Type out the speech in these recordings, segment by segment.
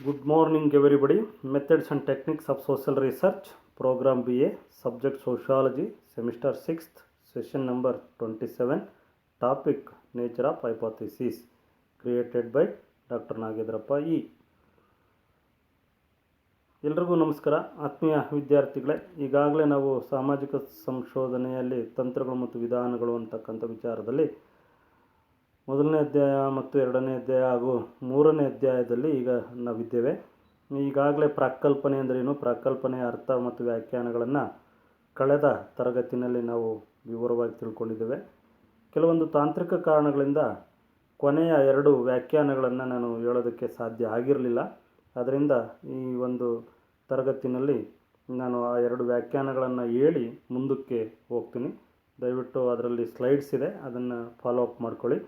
Good morning, everybody. Methods and techniques of social research, program BA, subject sociology, semester 6th, session number 27, topic nature of hypothesis, created by Dr. Nagedrappa E. ಎಲ್ರಿಗೂ ನಮಸ್ಕಾರ. ಆತ್ಮೀಯ ವಿದ್ಯಾರ್ಥಿಗಳೇ, ಈಗಾಗಲೇ ನಾವು ಸಾಮಾಜಿಕ ಸಂಶೋಧನೆಯಲ್ಲಿ ತಂತ್ರಗಳು ಮತ್ತು ವಿಧಾನಗಳು ಅಂತಕ್ಕಂಥ ವಿಚಾರದಲ್ಲಿ ಮೊದಲನೇ ಅಧ್ಯಾಯ ಮತ್ತು ಎರಡನೇ ಅಧ್ಯಾಯ ಹಾಗೂ ಮೂರನೇ ಅಧ್ಯಾಯದಲ್ಲಿ ಈಗ ನಾವಿದ್ದೇವೆ. ಈಗಾಗಲೇ ಪ್ರಾಕಲ್ಪನೆ ಅಂದ್ರೇನು, ಪ್ರಾಕಲ್ಪನೆಯ ಅರ್ಥ ಮತ್ತು ವ್ಯಾಖ್ಯಾನಗಳನ್ನು ಕಳೆದ ತರಗತಿಯಲ್ಲಿ ನಾವು ವಿವರವಾಗಿ ತಿಳ್ಕೊಂಡಿದ್ದೇವೆ. ಕೆಲವೊಂದು ತಾಂತ್ರಿಕ ಕಾರಣಗಳಿಂದ ಕೊನೆಯ ಎರಡು ವ್ಯಾಖ್ಯಾನಗಳನ್ನು ನಾನು ಹೇಳೋದಕ್ಕೆ ಸಾಧ್ಯ ಆಗಿರಲಿಲ್ಲ. ಆದ್ದರಿಂದ ಈ ಒಂದು ತರಗತಿಯಲ್ಲಿ ನಾನು ಆ ಎರಡು ವ್ಯಾಖ್ಯಾನಗಳನ್ನು ಹೇಳಿ ಮುಂದಕ್ಕೆ ಹೋಗ್ತೀನಿ. ದಯವಿಟ್ಟು ಅದರಲ್ಲಿ ಸ್ಲೈಡ್ಸ್ ಇದೆ, ಅದನ್ನು ಫಾಲೋ ಅಪ್ ಮಾಡ್ಕೊಳ್ಳಿ.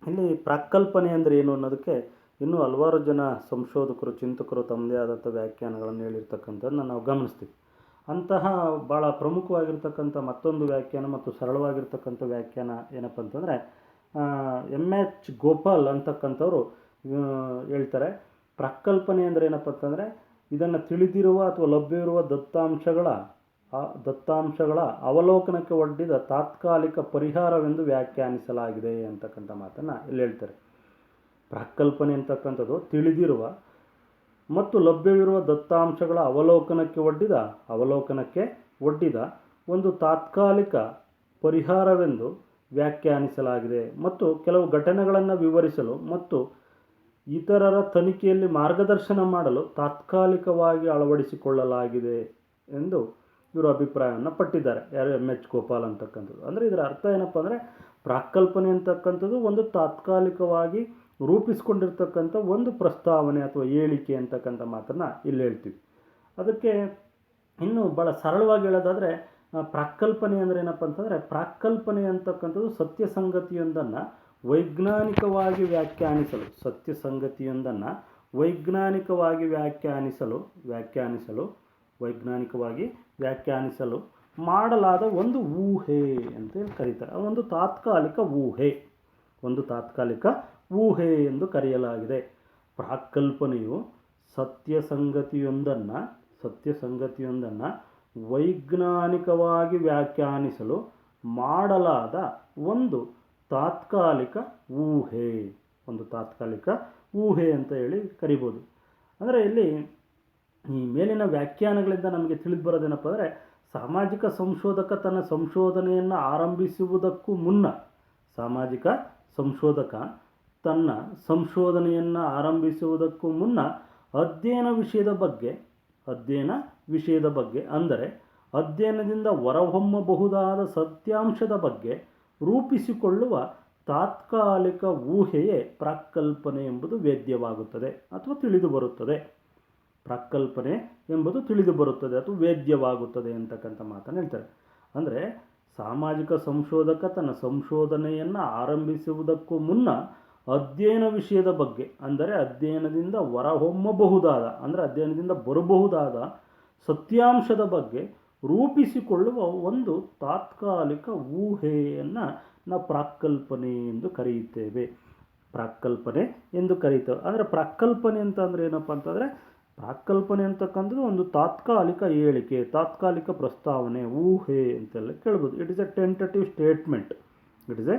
ಇಲ್ಲಿ ಪ್ರಾಕಲ್ಪನೆ ಅಂದರೆ ಏನು ಅನ್ನೋದಕ್ಕೆ ಇನ್ನೂ ಹಲವಾರು ಜನ ಸಂಶೋಧಕರು, ಚಿಂತಕರು ತಮ್ಮದೇ ಆದಂಥ ವ್ಯಾಖ್ಯಾನಗಳನ್ನು ಹೇಳಿರ್ತಕ್ಕಂಥದ್ದನ್ನು ನಾವು ಗಮನಿಸ್ತೀವಿ. ಅಂತಹ ಭಾಳ ಪ್ರಮುಖವಾಗಿರ್ತಕ್ಕಂಥ ಮತ್ತೊಂದು ವ್ಯಾಖ್ಯಾನ ಮತ್ತು ಸರಳವಾಗಿರ್ತಕ್ಕಂಥ ವ್ಯಾಖ್ಯಾನ ಏನಪ್ಪ ಅಂತಂದರೆ MH ಗೋಪಾಲ್ ಅಂತಕ್ಕಂಥವ್ರು ಹೇಳ್ತಾರೆ. ಪ್ರಾಕಲ್ಪನೆ ಅಂದರೆ ಏನಪ್ಪ ಅಂತಂದರೆ ಇದನ್ನು ತಿಳಿದಿರುವ ಅಥವಾ ಲಭ್ಯವಿರುವ ದತ್ತಾಂಶಗಳ ಅವಲೋಕನಕ್ಕೆ ಒಡ್ಡಿದ ತಾತ್ಕಾಲಿಕ ಪರಿಹಾರವೆಂದು ವ್ಯಾಖ್ಯಾನಿಸಲಾಗಿದೆ ಅಂತಕ್ಕಂಥ ಮಾತನ್ನು ಇಲ್ಲಿ ಹೇಳ್ತಾರೆ. ಪ್ರಾಕಲ್ಪನೆ ಅಂತಕ್ಕಂಥದ್ದು ತಿಳಿದಿರುವ ಮತ್ತು ಲಭ್ಯವಿರುವ ದತ್ತಾಂಶಗಳ ಅವಲೋಕನಕ್ಕೆ ಒಡ್ಡಿದ ಒಂದು ತಾತ್ಕಾಲಿಕ ಪರಿಹಾರವೆಂದು ವ್ಯಾಖ್ಯಾನಿಸಲಾಗಿದೆ ಮತ್ತು ಕೆಲವು ಘಟನೆಗಳನ್ನು ವಿವರಿಸಲು ಮತ್ತು ಇತರರ ತನಿಖೆಯಲ್ಲಿ ಮಾರ್ಗದರ್ಶನ ಮಾಡಲು ತಾತ್ಕಾಲಿಕವಾಗಿ ಅಳವಡಿಸಿಕೊಳ್ಳಲಾಗಿದೆ ಎಂದು ಇವರು ಅಭಿಪ್ರಾಯವನ್ನು ಪಟ್ಟಿದ್ದಾರೆ. ಯಾರು? MH ಗೋಪಾಲ್ ಅಂತಕ್ಕಂಥದ್ದು. ಅಂದರೆ ಇದರ ಅರ್ಥ ಏನಪ್ಪ ಅಂದರೆ ಪ್ರಾಕಲ್ಪನೆ ಅಂತಕ್ಕಂಥದ್ದು ಒಂದು ತಾತ್ಕಾಲಿಕವಾಗಿ ರೂಪಿಸ್ಕೊಂಡಿರ್ತಕ್ಕಂಥ ಒಂದು ಪ್ರಸ್ತಾವನೆ ಅಥವಾ ಹೇಳಿಕೆ ಅಂತಕ್ಕಂಥ ಮಾತನ್ನು ಇಲ್ಲಿ ಹೇಳ್ತೀವಿ. ಅದಕ್ಕೆ ಇನ್ನೂ ಭಾಳ ಸರಳವಾಗಿ ಹೇಳೋದಾದರೆ ಪ್ರಾಕಲ್ಪನೆ ಅಂದರೆ ಏನಪ್ಪ ಅಂತಂದರೆ ಪ್ರಾಕಲ್ಪನೆ ಅಂತಕ್ಕಂಥದ್ದು ಸತ್ಯಸಂಗತಿಯೊಂದನ್ನು ವೈಜ್ಞಾನಿಕವಾಗಿ ವ್ಯಾಖ್ಯಾನಿಸಲು ಮಾಡಲಾದ ಒಂದು ಊಹೆ ಅಂತ ಕರೀತಾರೆ. ಒಂದು ತಾತ್ಕಾಲಿಕ ಊಹೆ ಎಂದು ಕರೆಯಲಾಗಿದೆ. ಪ್ರಾಕಲ್ಪನೆಯು ಸತ್ಯಸಂಗತಿಯೊಂದನ್ನು ವೈಜ್ಞಾನಿಕವಾಗಿ ವ್ಯಾಖ್ಯಾನಿಸಲು ಮಾಡಲಾದ ಒಂದು ತಾತ್ಕಾಲಿಕ ಊಹೆ ಅಂತ ಹೇಳಿ ಕರಿಬೋದು. ಅಂದರೆ ಇಲ್ಲಿ ಈ ಮೇಲಿನ ವ್ಯಾಖ್ಯಾನಗಳಿಂದ ನಮಗೆ ತಿಳಿದು ಬರೋದೇನಪ್ಪ ಅಂದರೆ ಸಾಮಾಜಿಕ ಸಂಶೋಧಕ ತನ್ನ ಸಂಶೋಧನೆಯನ್ನು ಆರಂಭಿಸುವುದಕ್ಕೂ ಮುನ್ನ ಅಧ್ಯಯನ ವಿಷಯದ ಬಗ್ಗೆ ಅಂದರೆ ಅಧ್ಯಯನದಿಂದ ಹೊರಹೊಮ್ಮಬಹುದಾದ ಸತ್ಯಾಂಶದ ಬಗ್ಗೆ ರೂಪಿಸಿಕೊಳ್ಳುವ ತಾತ್ಕಾಲಿಕ ಊಹೆಯೇ ಪ್ರಾಕಲ್ಪನೆ ಎಂಬುದು ವೇದ್ಯವಾಗುತ್ತದೆ ಅಥವಾ ವೇದ್ಯವಾಗುತ್ತದೆ ಅಂತಕ್ಕಂಥ ಮಾತನ್ನು ಹೇಳ್ತಾರೆ. ಅಂದರೆ ಸಾಮಾಜಿಕ ಸಂಶೋಧಕ ತನ್ನ ಸಂಶೋಧನೆಯನ್ನು ಆರಂಭಿಸುವುದಕ್ಕೂ ಮುನ್ನ ಅಧ್ಯಯನ ವಿಷಯದ ಬಗ್ಗೆ ಅಂದರೆ ಅಧ್ಯಯನದಿಂದ ಬರಬಹುದಾದ ಸತ್ಯಾಂಶದ ಬಗ್ಗೆ ರೂಪಿಸಿಕೊಳ್ಳುವ ಒಂದು ತಾತ್ಕಾಲಿಕ ಊಹೆಯನ್ನು ನಾವು ಪ್ರಾಕಲ್ಪನೆ ಎಂದು ಕರೆಯುತ್ತೇವೆ. ಅಂದರೆ ಪ್ರಾಕಲ್ಪನೆ ಅಂತಂದರೆ ಏನಪ್ಪ ಅಂತಂದರೆ ಪ್ರಾಕಲ್ಪನೆ ಅಂತಕ್ಕಂಥದ್ದು ಒಂದು ತಾತ್ಕಾಲಿಕ ಹೇಳಿಕೆ, ತಾತ್ಕಾಲಿಕ ಪ್ರಸ್ತಾವನೆ, ಊಹೆ ಅಂತೆಲ್ಲ ಕೇಳ್ಬೋದು. It is A tentative statement, it is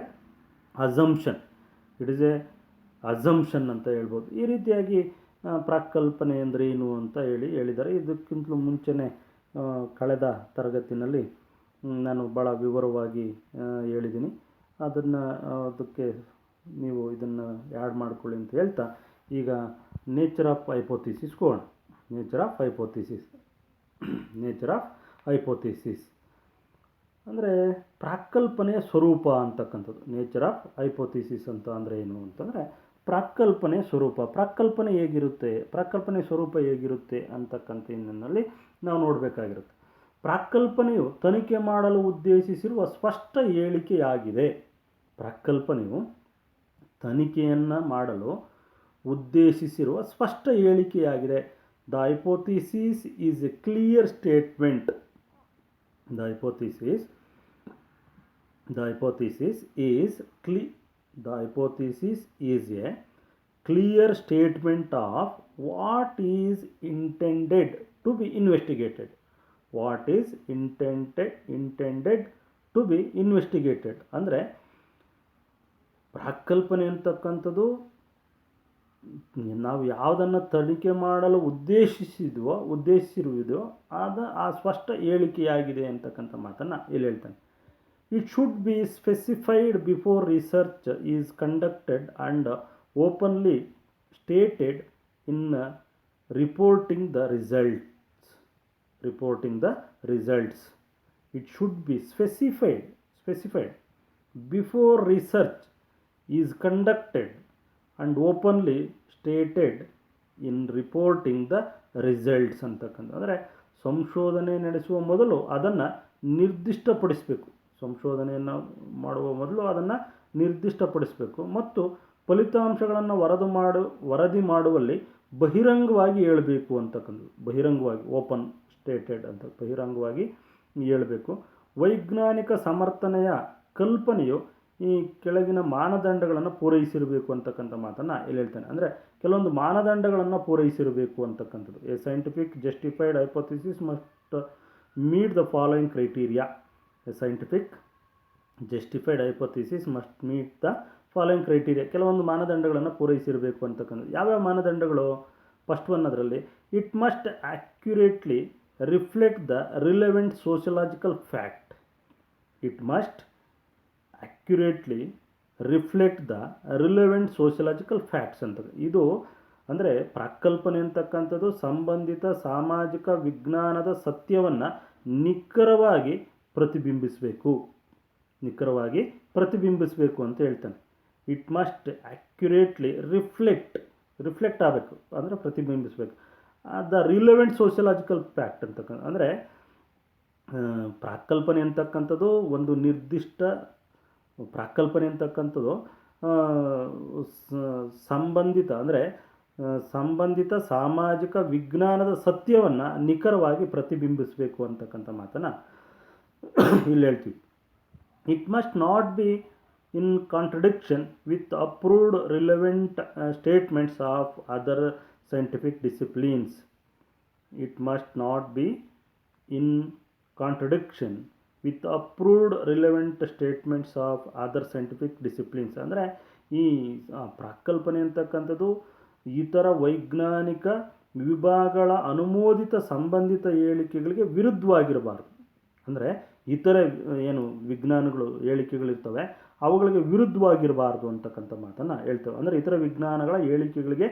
A assumption ಅಂತ ಹೇಳ್ಬೋದು. ಈ ರೀತಿಯಾಗಿ ಪ್ರಾಕಲ್ಪನೆ ಅಂದರೆ ಏನು ಅಂತ ಹೇಳಿದ್ದಾರೆ. ಇದಕ್ಕಿಂತಲೂ ಮುಂಚೆನೇ ಕಳೆದ ತರಗತಿನಲ್ಲಿ ನಾನು ಭಾಳ ವಿವರವಾಗಿ ಹೇಳಿದ್ದೀನಿ. ಅದಕ್ಕೆ ನೀವು ಇದನ್ನು ಆ್ಯಡ್ ಮಾಡ್ಕೊಳ್ಳಿ ಅಂತ ಹೇಳ್ತಾ ಈಗ ನೇಚರ್ ಆಫ್ ಹೈಪೋಥಿಸಿಸ್ ಅಂದರೆ ಪ್ರಾಕಲ್ಪನೆಯ ಸ್ವರೂಪ ಅಂತಕ್ಕಂಥದ್ದು. ನೇಚರ್ ಆಫ್ ಹೈಪೋಥಿಸಿಸ್ ಅಂತ ಅಂದರೆ ಏನು ಅಂತಂದರೆ ಪ್ರಾಕಲ್ಪನೆಯ ಸ್ವರೂಪ ಹೇಗಿರುತ್ತೆ ಅಂತಕ್ಕಂಥ ಹಿನ್ನೆಲೆಯಲ್ಲಿ ನಾವು ನೋಡಬೇಕಾಗಿರುತ್ತೆ. ಪ್ರಾಕಲ್ಪನೆಯು ತನಿಖೆ ಮಾಡಲು ಉದ್ದೇಶಿಸಿರುವ ಸ್ಪಷ್ಟ ಹೇಳಿಕೆಯಾಗಿದೆ. ಪ್ರಾಕಲ್ಪನೆಯು ತನಿಖೆಯನ್ನು ಮಾಡಲು ಉದ್ದೇಶಿಸಿರುವ ಸ್ಪಷ್ಟ ಹೇಳಿಕೆಯಾಗಿದೆ. The hypothesis is a clear statement. The hypothesis is a clear statement of what is intended to be investigated. What is intended to be investigated ಅಂದರೆ ಪ್ರಾಕ್ಕಲ್ಪನೆ ಅಂತಕ್ಕಂಥದ್ದು ನಾವು ಯಾವುದನ್ನು ತನಿಖೆ ಮಾಡಲು ಉದ್ದೇಶಿಸಿರುವುದೋ ಆ ಸ್ಪಷ್ಟ ಹೇಳಿಕೆಯಾಗಿದೆ ಅಂತಕ್ಕಂಥ ಮಾತನ್ನು ಇಲ್ಲಿ ಹೇಳ್ತಾನೆ. It should be specified before research is conducted and openly stated in reporting the results. It should be specified before research is conducted and openly stated in reporting the results ಅಂತಕ್ಕಂಥ ಅಂದರೆ ಸಂಶೋಧನೆ ನಡೆಸುವ ಮೊದಲು ಅದನ್ನು ನಿರ್ದಿಷ್ಟಪಡಿಸಬೇಕು. ಸಂಶೋಧನೆಯನ್ನು ಮಾಡುವ ಮೊದಲು ಅದನ್ನು ನಿರ್ದಿಷ್ಟಪಡಿಸಬೇಕು ಮತ್ತು ಫಲಿತಾಂಶಗಳನ್ನು ವರದಿ ಮಾಡುವಲ್ಲಿ ಬಹಿರಂಗವಾಗಿ ಹೇಳಬೇಕು ಅಂತಕ್ಕಂಥದ್ದು. ಬಹಿರಂಗವಾಗಿ ಓಪನ್ ಸ್ಟೇಟೆಡ್ ಅಂತ ಬಹಿರಂಗವಾಗಿ ಹೇಳಬೇಕು. ವೈಜ್ಞಾನಿಕ ಸಮರ್ಥನೆಯ ಕಲ್ಪನೆಯು ಈ ಕೆಳಗಿನ ಮಾನದಂಡಗಳನ್ನು ಪೂರೈಸಿರಬೇಕು ಅಂತಕ್ಕಂಥ ಮಾತನ್ನು ಇಲ್ಲಿ ಹೇಳ್ತಾನೆ. ಅಂದರೆ ಕೆಲವೊಂದು ಮಾನದಂಡಗಳನ್ನು ಪೂರೈಸಿರಬೇಕು ಅಂತಕ್ಕಂಥದ್ದು. A scientific justified hypothesis must meet the following criteria. A scientific justified hypothesis must meet the following criteria. ಕೆಲವೊಂದು ಮಾನದಂಡಗಳನ್ನು ಪೂರೈಸಿರಬೇಕು ಅಂತಕ್ಕಂಥದ್ದು. ಯಾವ್ಯಾವ ಮಾನದಂಡಗಳು? ಫಸ್ಟ್ ಒನ್ ಅದರಲ್ಲಿ it must accurately reflect the relevant sociological fact. It must accurately reflect the relevant sociological facts ಅಂತ. ಇದು ಅಂದರೆ ಪ್ರಾಕ್ಕಲ್ಪನೆ ಅಂತಕ್ಕಂಥದ್ದು ಸಂಬಂಧಿತ ಸಾಮಾಜಿಕ ವಿಜ್ಞಾನದ ಸತ್ಯವನ್ನು ನಿಖರವಾಗಿ ಪ್ರತಿಬಿಂಬಿಸಬೇಕು ಅಂತ ಹೇಳ್ತಾನೆ. ಇಟ್ ಮಸ್ಟ್ ಆ್ಯಕ್ಯುರೇಟ್ಲಿ ರಿಫ್ಲೆಕ್ಟ್ ಆಗಬೇಕು ಅಂದರೆ ಪ್ರತಿಬಿಂಬಿಸಬೇಕು. ದ ರಿಲೆವೆಂಟ್ ಸೋಷಿಯಲಾಜಿಕಲ್ ಫ್ಯಾಕ್ಟ್ ಅಂತಕ್ಕಂಥ ಅಂದರೆ ಪ್ರಾಕ್ಕಲ್ಪನೆ ಅಂತಕ್ಕಂಥದ್ದು ಒಂದು ನಿರ್ದಿಷ್ಟ ಪ್ರಾಕ್ಕಲ್ಪನೆ ಅಂತಕ್ಕಂಥದ್ದು ಸಂಬಂಧಿತ ಸಾಮಾಜಿಕ ವಿಜ್ಞಾನದ ಸತ್ಯವನ್ನು ನಿಖರವಾಗಿ ಪ್ರತಿಬಿಂಬಿಸಬೇಕು ಅಂತಕ್ಕಂಥ ಮಾತನ್ನು ಇಲ್ಲಿ ಹೇಳ್ತೀವಿ. It must not be in contradiction with approved relevant statements of other scientific disciplines. It must not be in contradiction with approved relevant statements of other scientific disciplines. ಅಂದರೆ ಈ ಪ್ರಾಕ್ಕಲ್ಪನೆ ಅಂತಕ್ಕಂಥದ್ದು ಇತರ ವೈಜ್ಞಾನಿಕ ವಿಭಾಗಗಳ ಅನುಮೋದಿತ ಸಂಬಂಧಿತ ಹೇಳಿಕೆಗಳಿಗೆ ವಿರುದ್ಧವಾಗಿರಬಾರ್ದು. ಅಂದರೆ ಇತರೆ ಏನು ವಿಜ್ಞಾನಗಳು ಹೇಳಿಕೆಗಳಿರ್ತವೆ ಅವುಗಳಿಗೆ ವಿರುದ್ಧವಾಗಿರಬಾರ್ದು ಅಂತಕ್ಕಂಥ ಮಾತನ್ನು ಹೇಳ್ತೇವೆ. ಅಂದರೆ ಇತರ ವಿಜ್ಞಾನಗಳ ಹೇಳಿಕೆಗಳಿಗೆ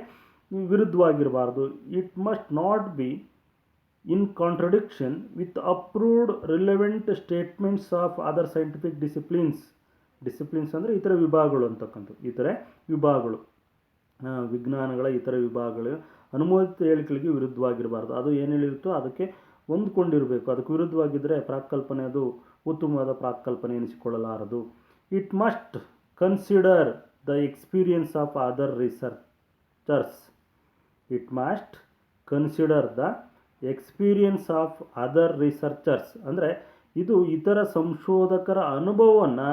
ವಿರುದ್ಧವಾಗಿರಬಾರ್ದು. It must not be in contradiction with approved relevant statements of other scientific disciplines ಅಂದರೆ ಇತರ ವಿಭಾಗಗಳು ಅಂತಕ್ಕಂಥದ್ದು. ಇತರೆ ವಿಭಾಗಗಳು ವಿಜ್ಞಾನಗಳ ಇತರ ವಿಭಾಗಗಳು ಅನುಮೋದಿತ ಹೇಳಿಕೆಗಳಿಗೆ ವಿರುದ್ಧವಾಗಿರಬಾರ್ದು. ಅದು ಏನು ಹೇಳಿರುತ್ತೋ ಅದಕ್ಕೆ ಹೊಂದ್ಕೊಂಡಿರಬೇಕು. ಅದಕ್ಕೆ ವಿರುದ್ಧವಾಗಿದ್ದರೆ ಪ್ರಾಕ್ಕಲ್ಪನೆ ಅದು ಉತ್ತಮವಾದ ಪ್ರಾಕ್ಕಲ್ಪನೆ ಎನಿಸಿಕೊಳ್ಳಲಾರದು. It must consider the experience of other researchers. It must consider the experience of other researchers ಅಂದರೆ ಇದು ಇತರ ಸಂಶೋಧಕರ ಅನುಭವವನ್ನು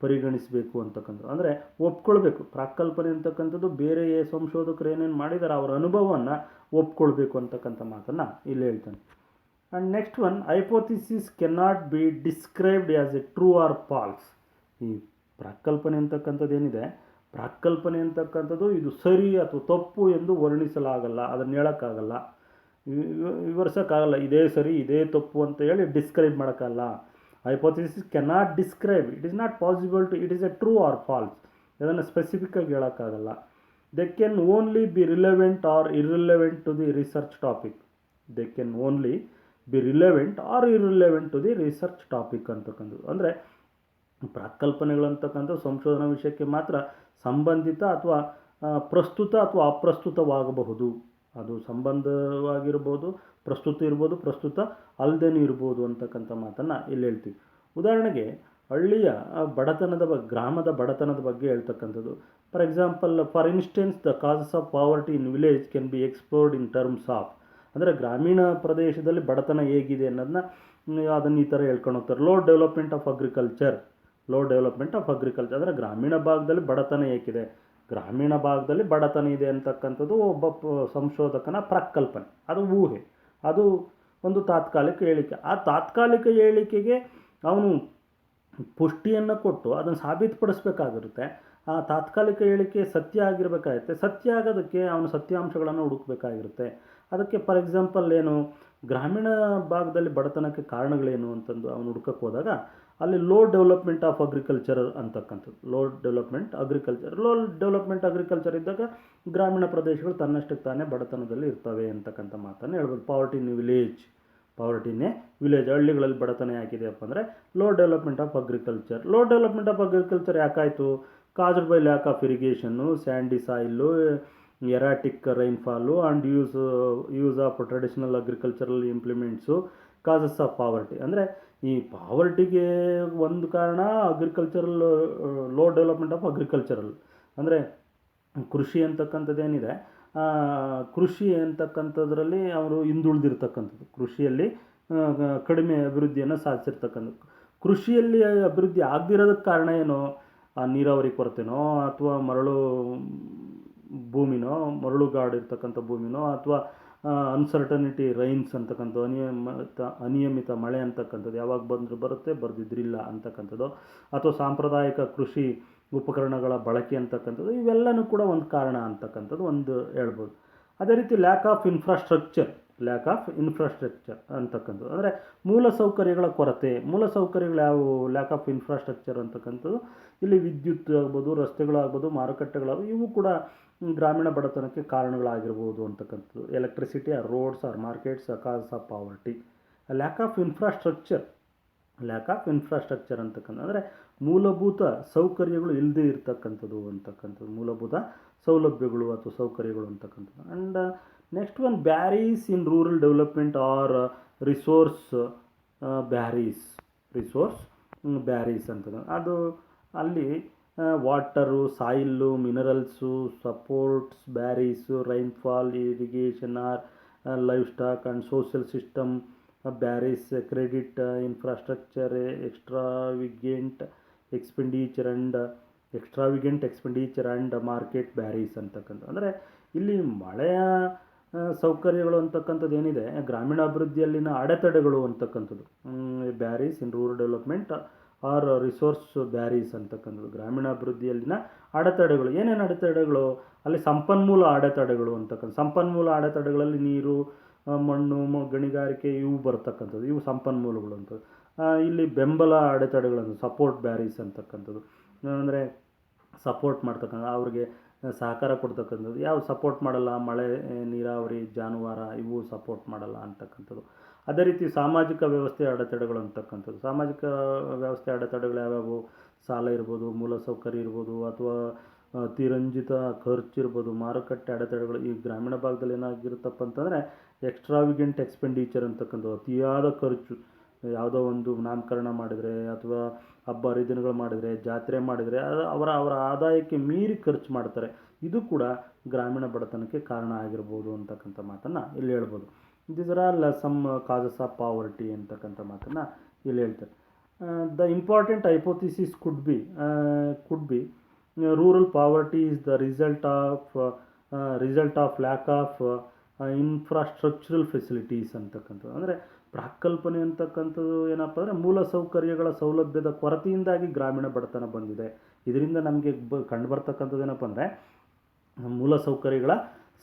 ಪರಿಗಣಿಸಬೇಕು ಅಂತಕ್ಕಂಥದ್ದು. ಅಂದರೆ ಒಪ್ಕೊಳ್ಬೇಕು. ಪ್ರಾಕ್ಕಲ್ಪನೆ ಅಂತಕ್ಕಂಥದ್ದು ಬೇರೆ ಸಂಶೋಧಕರು ಏನೇನು ಮಾಡಿದ್ದಾರೆ ಅವರ ಅನುಭವವನ್ನು ಒಪ್ಕೊಳ್ಬೇಕು ಅಂತಕ್ಕಂಥ ಮಾತನ್ನು ಇಲ್ಲಿ ಹೇಳ್ತಾನೆ. And next one, hypothesis cannot be described as A true or falls. ಈ ಪ್ರಾಕ್ಕಲ್ಪನೆ ಅಂತಕ್ಕಂಥದ್ದು ಏನಿದೆ, ಪ್ರಾಕ್ಕಲ್ಪನೆ ಅಂತಕ್ಕಂಥದ್ದು ಇದು ಸರಿ ಅಥವಾ ತಪ್ಪು ಎಂದು ವರ್ಣಿಸಲಾಗಲ್ಲ, ಅದನ್ನು ಹೇಳೋಕ್ಕಾಗಲ್ಲ, ವಿವರಿಸೋಕ್ಕಾಗಲ್ಲ. ಇದೇ ಸರಿ ಇದೇ ತಪ್ಪು ಅಂತ ಹೇಳಿ ಡಿಸ್ಕ್ರೈಬ್ ಮಾಡೋಕ್ಕಲ್ಲ. Hypothesis cannot describe, it is not possible to it is a true or false. ಅದನ್ನು ಸ್ಪೆಸಿಫಿಕ್ಕಾಗಿ ಹೇಳೋಕ್ಕಾಗಲ್ಲ. They can only be relevant or irrelevant to the research topic. They can only be relevant or irrelevant to the research topic ಅಂತಕ್ಕಂಥದ್ದು. ಅಂದರೆ ಪ್ರಾಕ್ಕಲ್ಪನೆಗಳಂತಕ್ಕಂಥ ಸಂಶೋಧನಾ ವಿಷಯಕ್ಕೆ ಮಾತ್ರ ಸಂಬಂಧಿತ ಅಥವಾ ಪ್ರಸ್ತುತ ಅಥವಾ ಅಪ್ರಸ್ತುತವಾಗಬಹುದು. ಅದು ಸಂಬಂಧವಾಗಿರ್ಬೋದು, ಪ್ರಸ್ತುತ ಇರ್ಬೋದು, ಪ್ರಸ್ತುತ ಅಲ್ಲದೇನೂ ಇರ್ಬೋದು ಅಂತಕ್ಕಂಥ ಮಾತನ್ನು ಇಲ್ಲಿ ಹೇಳ್ತೀವಿ. ಉದಾಹರಣೆಗೆ ಹಳ್ಳಿಯ ಗ್ರಾಮದ ಬಡತನದ ಬಗ್ಗೆ ಹೇಳ್ತಕ್ಕಂಥದ್ದು. For example, for instance the causes of poverty in village can be explored in terms of. ಅಂದರೆ ಗ್ರಾಮೀಣ ಪ್ರದೇಶದಲ್ಲಿ ಬಡತನ ಹೇಗಿದೆ ಅನ್ನೋದನ್ನ ಅದನ್ನು ಈ ಥರ ಹೇಳ್ಕೊಂಡು ಹೋಗ್ತಾರೆ. ಲೋ ಡೆವಲಪ್ಮೆಂಟ್ ಆಫ್ ಅಗ್ರಿಕಲ್ಚರ್ ಅಂದರೆ ಗ್ರಾಮೀಣ ಭಾಗದಲ್ಲಿ ಬಡತನ ಏಕಿದೆ, ಗ್ರಾಮೀಣ ಭಾಗದಲ್ಲಿ ಬಡತನ ಇದೆ ಅಂತಕ್ಕಂಥದ್ದು ಒಬ್ಬ ಸಂಶೋಧಕನ ಪ್ರಕಲ್ಪನೆ, ಅದು ಊಹೆ, ಅದು ಒಂದು ತಾತ್ಕಾಲಿಕ ಹೇಳಿಕೆ. ಆ ತಾತ್ಕಾಲಿಕ ಹೇಳಿಕೆಗೆ ಅವನು ಪುಷ್ಟಿಯನ್ನು ಕೊಟ್ಟು ಅದನ್ನು ಸಾಬೀತುಪಡಿಸ್ಬೇಕಾಗಿರುತ್ತೆ. ಆ ತಾತ್ಕಾಲಿಕ ಹೇಳಿಕೆ ಸತ್ಯ ಆಗಿರಬೇಕಾಗುತ್ತೆ. ಸತ್ಯ ಆಗೋದಕ್ಕೆ ಅವನು ಸತ್ಯಾಂಶಗಳನ್ನು ಹುಡುಕಬೇಕಾಗಿರುತ್ತೆ. ಅದಕ್ಕೆ ಫಾರ್ ಎಕ್ಸಾಂಪಲ್ ಏನು, ಗ್ರಾಮೀಣ ಭಾಗದಲ್ಲಿ ಬಡತನಕ್ಕೆ ಕಾರಣಗಳೇನು ಅಂತಂದು ಅವನು ಹುಡುಕಕ್ಕೆ ಹೋದಾಗ ಅಲ್ಲಿ ಲೋ ಡೆವಲಪ್ಮೆಂಟ್ ಆಫ್ ಅಗ್ರಿಕಲ್ಚರ್ ಅಂತಕ್ಕಂಥದ್ದು, ಲೋ ಡೆವಲಪ್ಮೆಂಟ್ ಅಗ್ರಿಕಲ್ಚರ್ ಇದ್ದಾಗ ಗ್ರಾಮೀಣ ಪ್ರದೇಶಗಳು ತನ್ನಷ್ಟಕ್ಕೆ ತಾನೇ ಬಡತನದಲ್ಲಿ ಇರ್ತವೆ ಅಂತಕ್ಕಂಥ ಮಾತನ್ನು ಹೇಳ್ಬೋದು. ಪಾವರ್ಟಿ ಇನ್ ವಿಲೇಜ್, ಹಳ್ಳಿಗಳಲ್ಲಿ ಬಡತನ ಯಾಕಿದೆಯಪ್ಪ ಅಂದರೆ ಲೋ ಡೆವಲಪ್ಮೆಂಟ್ ಆಫ್ ಅಗ್ರಿಕಲ್ಚರ್ ಯಾಕಾಯಿತು? Caused by lack of irrigation, sandy soil, erratic rainfall and use of traditional agricultural implements, causes of poverty. ಅಂದರೆ ಈ ಪಾವರ್ಟಿಗೆ ಒಂದು ಕಾರಣ ಲೋ ಡೆವಲಪ್ಮೆಂಟ್ ಆಫ್ ಅಗ್ರಿಕಲ್ಚರಲ್, ಅಂದರೆ ಕೃಷಿ ಅಂತಕ್ಕಂಥದ್ದೇನಿದೆ, ಕೃಷಿ ಅಂತಕ್ಕಂಥದ್ರಲ್ಲಿ ಅವರು ಹಿಂದುಳಿದಿರ್ತಕ್ಕಂಥದ್ದು, ಕೃಷಿಯಲ್ಲಿ ಕಡಿಮೆ ಅಭಿವೃದ್ಧಿಯನ್ನು ಸಾಧಿಸಿರ್ತಕ್ಕಂಥದ್ದು. ಕೃಷಿಯಲ್ಲಿ ಅಭಿವೃದ್ಧಿ ಆಗದಿರೋದಕ್ಕೆ ಕಾರಣ ಏನು? ನೀರಾವರಿ ಕೊರತೆನೋ, ಅಥವಾ ಮರಳುಗಾಡಿರ್ತಕ್ಕಂಥ ಭೂಮಿನೋ, ಅಥವಾ ಅನ್ಸರ್ಟನಿಟಿ ರೈನ್ಸ್ ಅಂತಕ್ಕಂಥ ಅನಿಯಮಿತ ಮಳೆ ಅಂತಕ್ಕಂಥದ್ದು, ಯಾವಾಗ ಬಂದರೂ ಬರುತ್ತೆ, ಬರ್ದಿದ್ರಿಲ್ಲ ಅಂತಕ್ಕಂಥದ್ದು, ಅಥವಾ ಸಾಂಪ್ರದಾಯಿಕ ಕೃಷಿ ಉಪಕರಣಗಳ ಬಳಕೆ ಅಂತಕ್ಕಂಥದ್ದು, ಇವೆಲ್ಲನೂ ಕೂಡ ಒಂದು ಕಾರಣ ಅಂತಕ್ಕಂಥದ್ದು ಒಂದು ಹೇಳ್ಬೋದು. ಅದೇ ರೀತಿ ಲ್ಯಾಕ್ ಆಫ್ ಇನ್ಫ್ರಾಸ್ಟ್ರಕ್ಚರ್ ಅಂತಕ್ಕಂಥದ್ದು, ಅಂದರೆ ಮೂಲಸೌಕರ್ಯಗಳ ಕೊರತೆ. ಮೂಲಸೌಕರ್ಯಗಳು ಯಾವುವು? ಲ್ಯಾಕ್ ಆಫ್ ಇನ್ಫ್ರಾಸ್ಟ್ರಕ್ಚರ್ ಅಂತಕ್ಕಂಥದ್ದು ಇಲ್ಲಿ ವಿದ್ಯುತ್ ಆಗ್ಬೋದು, ರಸ್ತೆಗಳಾಗ್ಬೋದು, ಮಾರುಕಟ್ಟೆಗಳಾಗ್ಬೋದು, ಇವು ಕೂಡ ಗ್ರಾಮೀಣ ಬಡತನಕ್ಕೆ ಕಾರಣಗಳಾಗಿರ್ಬೋದು ಅಂತಕ್ಕಂಥದ್ದು. Electricity, roads, markets, cause of poverty. Lack of infrastructure ಅಂತಕ್ಕಂಥ ಅಂದರೆ ಮೂಲಭೂತ ಸೌಕರ್ಯಗಳು ಇಲ್ಲದೆ ಇರ್ತಕ್ಕಂಥದ್ದು ಅಂತಕ್ಕಂಥದ್ದು, ಮೂಲಭೂತ ಸೌಲಭ್ಯಗಳು ಅಥವಾ ಸೌಕರ್ಯಗಳು ಅಂತಕ್ಕಂಥದ್ದು. And next one, barriers in rural development or resource barriers ಅಂತದ್ದು. ಅದು ಅಲ್ಲಿ water, soil, minerals, supports, barriers, rainfall, irrigation or livestock and social system barriers, credit, infrastructure, extravagant expenditure and market barriers ಅಂತಕ್ಕಂಥ. ಅಂದರೆ ಇಲ್ಲಿ ಮಳೆಯ ಸೌಕರ್ಯಗಳು ಅಂತಕ್ಕಂಥದ್ದು ಏನಿದೆ, ಗ್ರಾಮೀಣ ಅಭಿವೃದ್ಧಿಯಲ್ಲಿನ ಅಡೆತಡೆಗಳು ಅಂತಕ್ಕಂಥದ್ದು. Barriers in rural development or resource barriers ಅಂತಕ್ಕಂಥದ್ದು, ಗ್ರಾಮೀಣ ಅಭಿವೃದ್ಧಿಯಲ್ಲಿನ ಅಡೆತಡೆಗಳು. ಏನೇನು ಅಡೆತಡೆಗಳು? ಅಲ್ಲಿ ಸಂಪನ್ಮೂಲ ಅಡೆತಡೆಗಳು ಅಂತಕ್ಕಂಥ. ಸಂಪನ್ಮೂಲ ಅಡೆತಡೆಗಳಲ್ಲಿ ನೀರು, ಮಣ್ಣು, ಗಣಿಗಾರಿಕೆ ಇವು ಬರ್ತಕ್ಕಂಥದ್ದು, ಇವು ಸಂಪನ್ಮೂಲಗಳು ಅಂತ. ಇಲ್ಲಿ ಬೆಂಬಲ ಅಡೆತಡೆಗಳನ್ನು ಸಪೋರ್ಟ್ ಬ್ಯಾರೀಸ್ ಅಂತಕ್ಕಂಥದ್ದು, ಅಂದರೆ ಸಪೋರ್ಟ್ ಮಾಡ್ತಕ್ಕಂಥ, ಅವ್ರಿಗೆ ಸಹಕಾರ ಕೊಡ್ತಕ್ಕಂಥದ್ದು. ಯಾವ ಸಪೋರ್ಟ್ ಮಾಡಲ್ಲ? ಮಳೆ, ನೀರಾವರಿ, ಜಾನುವಾರು ಇವು ಸಪೋರ್ಟ್ ಮಾಡಲ್ಲ ಅಂತಕ್ಕಂಥದ್ದು. ಅದೇ ರೀತಿ ಸಾಮಾಜಿಕ ವ್ಯವಸ್ಥೆ ಅಡೆತಡೆಗಳು ಅಂತಕ್ಕಂಥದ್ದು. ಸಾಮಾಜಿಕ ವ್ಯವಸ್ಥೆ ಅಡೆತಡೆಗಳು ಯಾವ್ಯಾವು? ಸಾಲ ಇರ್ಬೋದು, ಮೂಲಸೌಕರ್ಯ ಇರ್ಬೋದು, ಅಥವಾ ಅತಿರಂಜಿತ ಖರ್ಚು ಇರ್ಬೋದು, ಮಾರುಕಟ್ಟೆ ಅಡೆತಡೆಗಳು. ಈ ಗ್ರಾಮೀಣ ಭಾಗದಲ್ಲಿ ಏನಾಗಿರುತ್ತಪ್ಪ ಅಂತಂದರೆ ಎಕ್ಸ್ಟ್ರಾವಿಗೆಂಟ್ ಎಕ್ಸ್ಪೆಂಡಿಚರ್ ಅಂತಕ್ಕಂಥದ್ದು, ಅತಿಯಾದ ಖರ್ಚು. ಯಾವುದೋ ಒಂದು ನಾಮಕರಣ ಮಾಡಿದರೆ, ಅಥವಾ ಹಬ್ಬ ಹರಿದಿನಗಳು ಮಾಡಿದರೆ, ಜಾತ್ರೆ ಮಾಡಿದರೆ, ಅವರ ಆದಾಯಕ್ಕೆ ಮೀರಿ ಖರ್ಚು ಮಾಡ್ತಾರೆ. ಇದು ಕೂಡ ಗ್ರಾಮೀಣ ಬಡತನಕ್ಕೆ ಕಾರಣ ಆಗಿರ್ಬೋದು ಅಂತಕ್ಕಂಥ ಮಾತನ್ನು ಇಲ್ಲಿ ಹೇಳ್ಬೋದು. These are all some causes of poverty ಅಂತಕ್ಕಂಥ ಮಾತನ್ನು ಇಲ್ಲಿ ಹೇಳ್ತಾರೆ. The important hypothesis could be rural poverty is the result of lack of infrastructural facilities ಅಂತಕ್ಕಂಥದ್ದು. ಅಂದರೆ ಪ್ರಾಕಲ್ಪನೆ ಅಂತಕ್ಕಂಥದ್ದು ಏನಪ್ಪ ಅಂದರೆ ಮೂಲಸೌಕರ್ಯಗಳ ಸೌಲಭ್ಯದ ಕೊರತೆಯಿಂದಾಗಿ ಗ್ರಾಮೀಣ ಬಡತನ ಬಂದಿದೆ. ಇದರಿಂದ ನಮಗೆ ಕಂಡುಬರ್ತಕ್ಕಂಥದ್ದು ಏನಪ್ಪ ಅಂದರೆ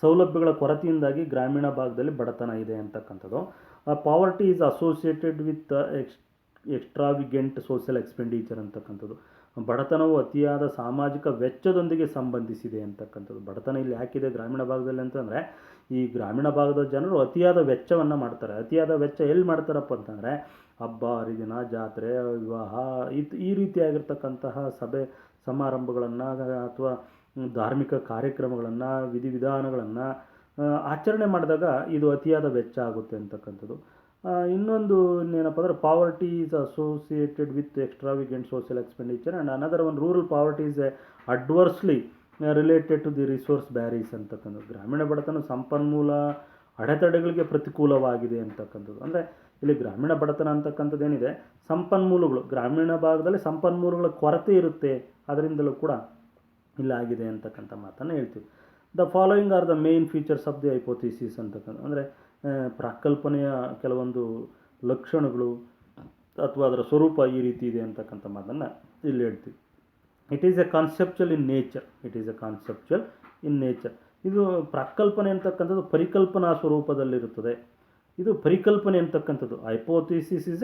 ಸೌಲಭ್ಯಗಳ ಕೊರತೆಯಿಂದಾಗಿ ಗ್ರಾಮೀಣ ಭಾಗದಲ್ಲಿ ಬಡತನ ಇದೆ ಅಂತಕ್ಕಂಥದ್ದು. Poverty is associated with extravagant social expenditure ಅಂತಕ್ಕಂಥದ್ದು. ಬಡತನವು ಅತಿಯಾದ ಸಾಮಾಜಿಕ ವೆಚ್ಚದೊಂದಿಗೆ ಸಂಬಂಧಿಸಿದೆ ಅಂತಕ್ಕಂಥದ್ದು. ಬಡತನ ಇಲ್ಲಿ ಯಾಕಿದೆ ಗ್ರಾಮೀಣ ಭಾಗದಲ್ಲಿ ಅಂತಂದರೆ, ಈ ಗ್ರಾಮೀಣ ಭಾಗದ ಜನರು ಅತಿಯಾದ ವೆಚ್ಚವನ್ನು ಮಾಡ್ತಾರೆ. ಅತಿಯಾದ ವೆಚ್ಚ ಎಲ್ಲಿ ಮಾಡ್ತಾರಪ್ಪ ಅಂತಂದರೆ ಹಬ್ಬ ಹರಿದಿನ, ಜಾತ್ರೆ, ವಿವಾಹ, ಈ ರೀತಿಯಾಗಿರ್ತಕ್ಕಂತಹ ಸಭೆ ಸಮಾರಂಭಗಳನ್ನು ಅಥವಾ ಧಾರ್ಮಿಕ ಕಾರ್ಯಕ್ರಮಗಳನ್ನು, ವಿಧಿವಿಧಾನಗಳನ್ನು ಆಚರಣೆ ಮಾಡಿದಾಗ ಇದು ಅತಿಯಾದ ವೆಚ್ಚ ಆಗುತ್ತೆ ಅಂತಕ್ಕಂಥದ್ದು. ಇನ್ನೊಂದು ಏನಪ್ಪ ಅಂದರೆ poverty is associated with extravagant social expenditure and another one rural poverty is adversely related to the resource barriers ಅಂತಕ್ಕಂಥದ್ದು. ಗ್ರಾಮೀಣ ಬಡತನ ಸಂಪನ್ಮೂಲ ಅಡೆತಡೆಗಳಿಗೆ ಪ್ರತಿಕೂಲವಾಗಿದೆ ಅಂತಕ್ಕಂಥದ್ದು. ಅಂದರೆ ಇಲ್ಲಿ ಗ್ರಾಮೀಣ ಬಡತನ ಅಂತಕ್ಕಂಥದ್ದು ಏನಿದೆ, ಸಂಪನ್ಮೂಲಗಳು, ಗ್ರಾಮೀಣ ಭಾಗದಲ್ಲಿ ಸಂಪನ್ಮೂಲಗಳ ಕೊರತೆ ಇರುತ್ತೆ. ಅದರಿಂದಲೂ ಕೂಡ ಇಲ್ಲಾಗಿದೆ ಅಂತಕ್ಕಂಥ ಮಾತನ್ನು ಹೇಳ್ತೀವಿ. The following are the main features of the hypothesis ಅಂತಕ್ಕಂಥ ಅಂದರೆ ಪ್ರಾಕಲ್ಪನೆಯ ಕೆಲವೊಂದು ಲಕ್ಷಣಗಳು ಅಥವಾ ಅದರ ಸ್ವರೂಪ ಈ ರೀತಿ ಇದೆ ಅಂತಕ್ಕಂಥ ಮಾತನ್ನು ಇಲ್ಲಿ ಹೇಳ್ತೀವಿ. It is A conceptual in nature. It is A conceptual in nature. ಇದು ಪ್ರಾಕಲ್ಪನೆ ಅಂತಕ್ಕಂಥದ್ದು ಪರಿಕಲ್ಪನಾ ಸ್ವರೂಪದಲ್ಲಿರುತ್ತದೆ. ಇದು ಪರಿಕಲ್ಪನೆ ಅಂತಕ್ಕಂಥದ್ದು. Hypothesis is